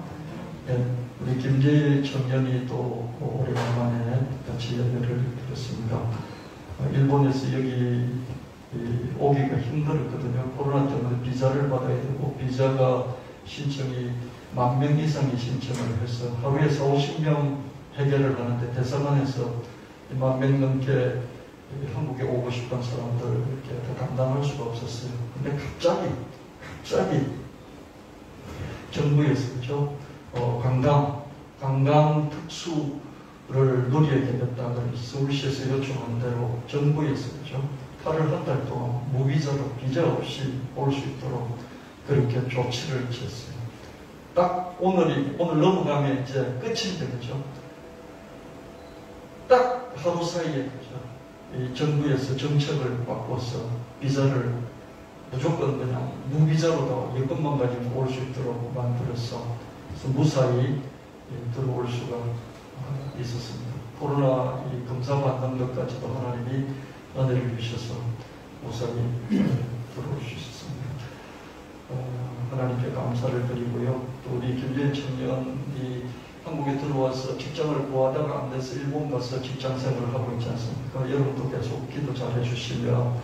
Speaker 1: 네, 우리 김재일 청년이 또 오래간만에 같이 예배를 드렸습니다. 일본에서 여기 오기가 힘들었거든요. 코로나 때문에 비자를 받아야 되고 비자가 신청이 10,000명 이상이 신청을 해서 하루에 40-50명 해결을 하는데 대사관에서 10,000명 넘게 한국에 오고 싶은 사람들 이렇게 다 감당할 수가 없었어요. 근데 갑자기 정부에서 그죠? 관광 특수를 누리게 되겠다. 서울시에서 요청한 대로 정부에서 그죠? 8월 한 달 동안 무비자로 비자 없이 올 수 있도록 그렇게 조치를 취했어요. 딱 오늘 넘어가면 이제 끝인데 그죠? 딱 하루 사이에 그죠? 이 정부에서 정책을 바꿔서 비자를 무조건 그냥 무비자로도 여권만 가지고 올 수 있도록 만들어서 그래서 무사히 들어올 수가 있었습니다. 코로나 검사 받는 것까지도 하나님이 은혜를 주셔서 무사히 들어올 수 있었습니다. 하나님께 감사를 드리고요. 또 우리 김재일 청년이 한국에 들어와서 직장을 구하다가 안 돼서 일본 가서 직장 생활을 하고 있지 않습니까? 여러분도 계속 기도 잘 해주시면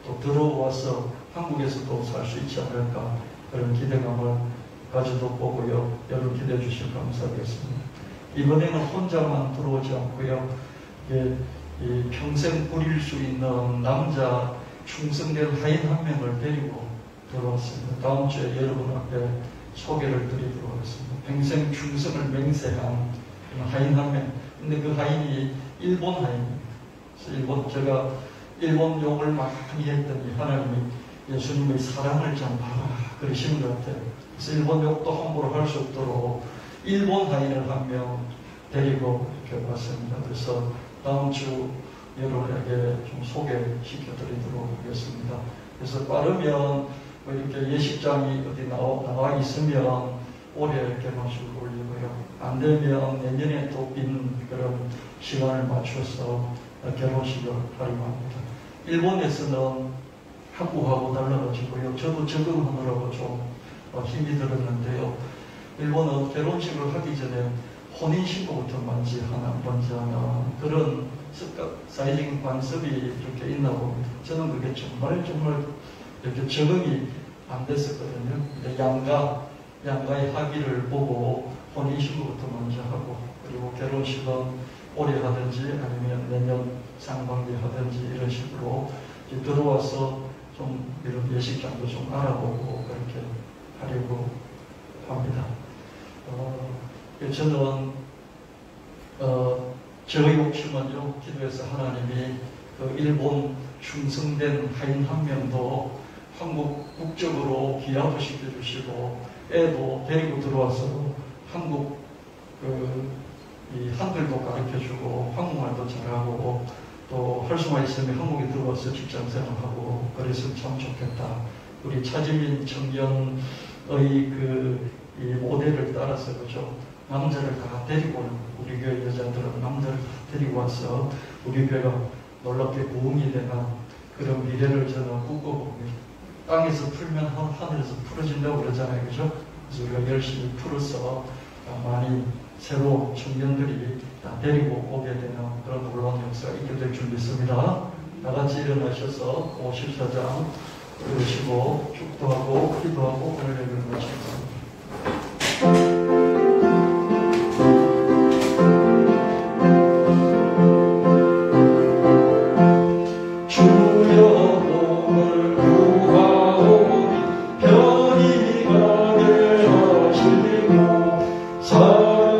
Speaker 1: 또 들어와서 한국에서도 살 수 있지 않을까 그런 기대감을 가지도 보고요. 여러분 기대해 주시면 감사하겠습니다. 이번에는 혼자만 들어오지 않고요. 평생 부릴 수 있는 남자 충성된 하인 한 명을 데리고 들어왔습니다. 다음 주에 여러분 앞에 소개를 드리도록 하겠습니다. 평생 충성을 맹세한 하인 한 명. 근데 그 하인이 일본 하인입니다. 그래서 제가 일본 욕을 많이 했더니 하나님이 예수님의 사랑을 좀 봐라 그러시는 것 같아요. 그래서 일본 욕도 함부로 할 수 없도록 일본 하인을 한 명 데리고 이렇게 왔습니다. 그래서 다음 주 여러분에게 좀 소개시켜 드리도록 하겠습니다. 그래서 빠르면 이렇게 예식장이 어디 나와 있으면 올해 결혼식을 올리고요. 안 되면 내년에 또 빈 그런 시간을 맞춰서 결혼식을 하려고 합니다. 일본에서는 한국하고 달라가지고요. 저도 적응하느라고 좀 힘이 들었는데요. 일본은 결혼식을 하기 전에 혼인신고부터 먼저 하나 그런 사회적인 관습이 이렇게 있나 봅니다. 저는 그게 정말 이렇게 적응이 안 됐었거든요. 근데 양가의 합의를 보고 혼인신고부터 먼저 하고 그리고 결혼식은 올해 하든지 아니면 내년 상반기에 하든지 이런 식으로 이제 들어와서 좀 이런 예식장도 좀 알아보고 그렇게 하려고 합니다. 저는 저의 욕심은요, 기도해서 하나님이 그 일본 충성된 하인 한 명도 한국 국적으로 기하도 시켜주시고 애도 데리고 들어와서 한국 이 한글도 가르쳐주고 한국말도 잘하고 또 할 수만 있으면 한국에 들어와서 직장생활하고 그랬으면 참 좋겠다. 우리 차지민 청년의 이 모델을 따라서 그죠? 남자를 다 데리고 오는 우리 교회 여자들은 남자를 다 데리고 와서 우리 교회가 놀랍게 부흥이 되는 그런 미래를 저는 꿈꿔봅니다. 땅에서 풀면 하늘에서 풀어진다고 그러잖아요. 그죠? 그래서 우리가 열심히 풀어서 많이 새로운 청년들이 다 데리고 오게 되는 그런 놀라운 역사가 있게 될 줄 믿습니다. 다 같이 일어나셔서 54장 읽으시고 축도하고 기도하고 오늘 예배를 마칩니다.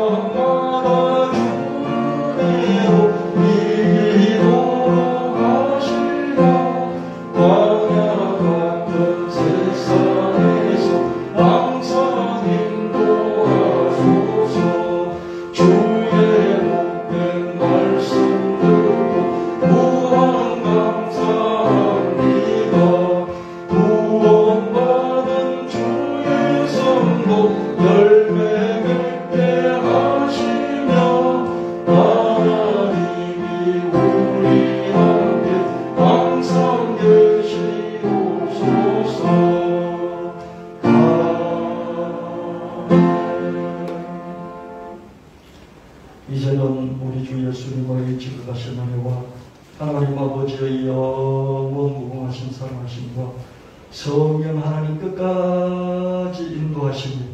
Speaker 3: 사랑받아 주네요 이기도록 하시라
Speaker 1: 예수님의 지극하신 은혜와 하나님 아버지의 영원 무궁하신 사랑하심과 성령 하나님 끝까지 인도하시니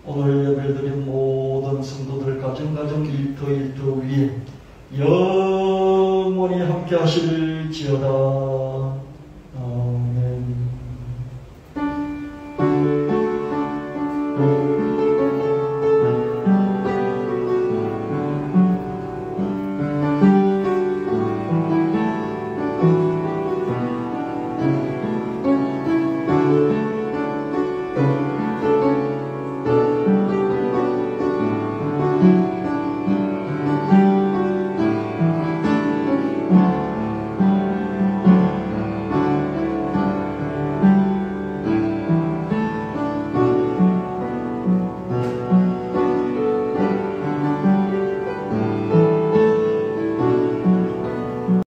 Speaker 1: 오늘 예배드린 모든 성도들 가정 일터 위에 영원히 함께 하실지어다. 아멘.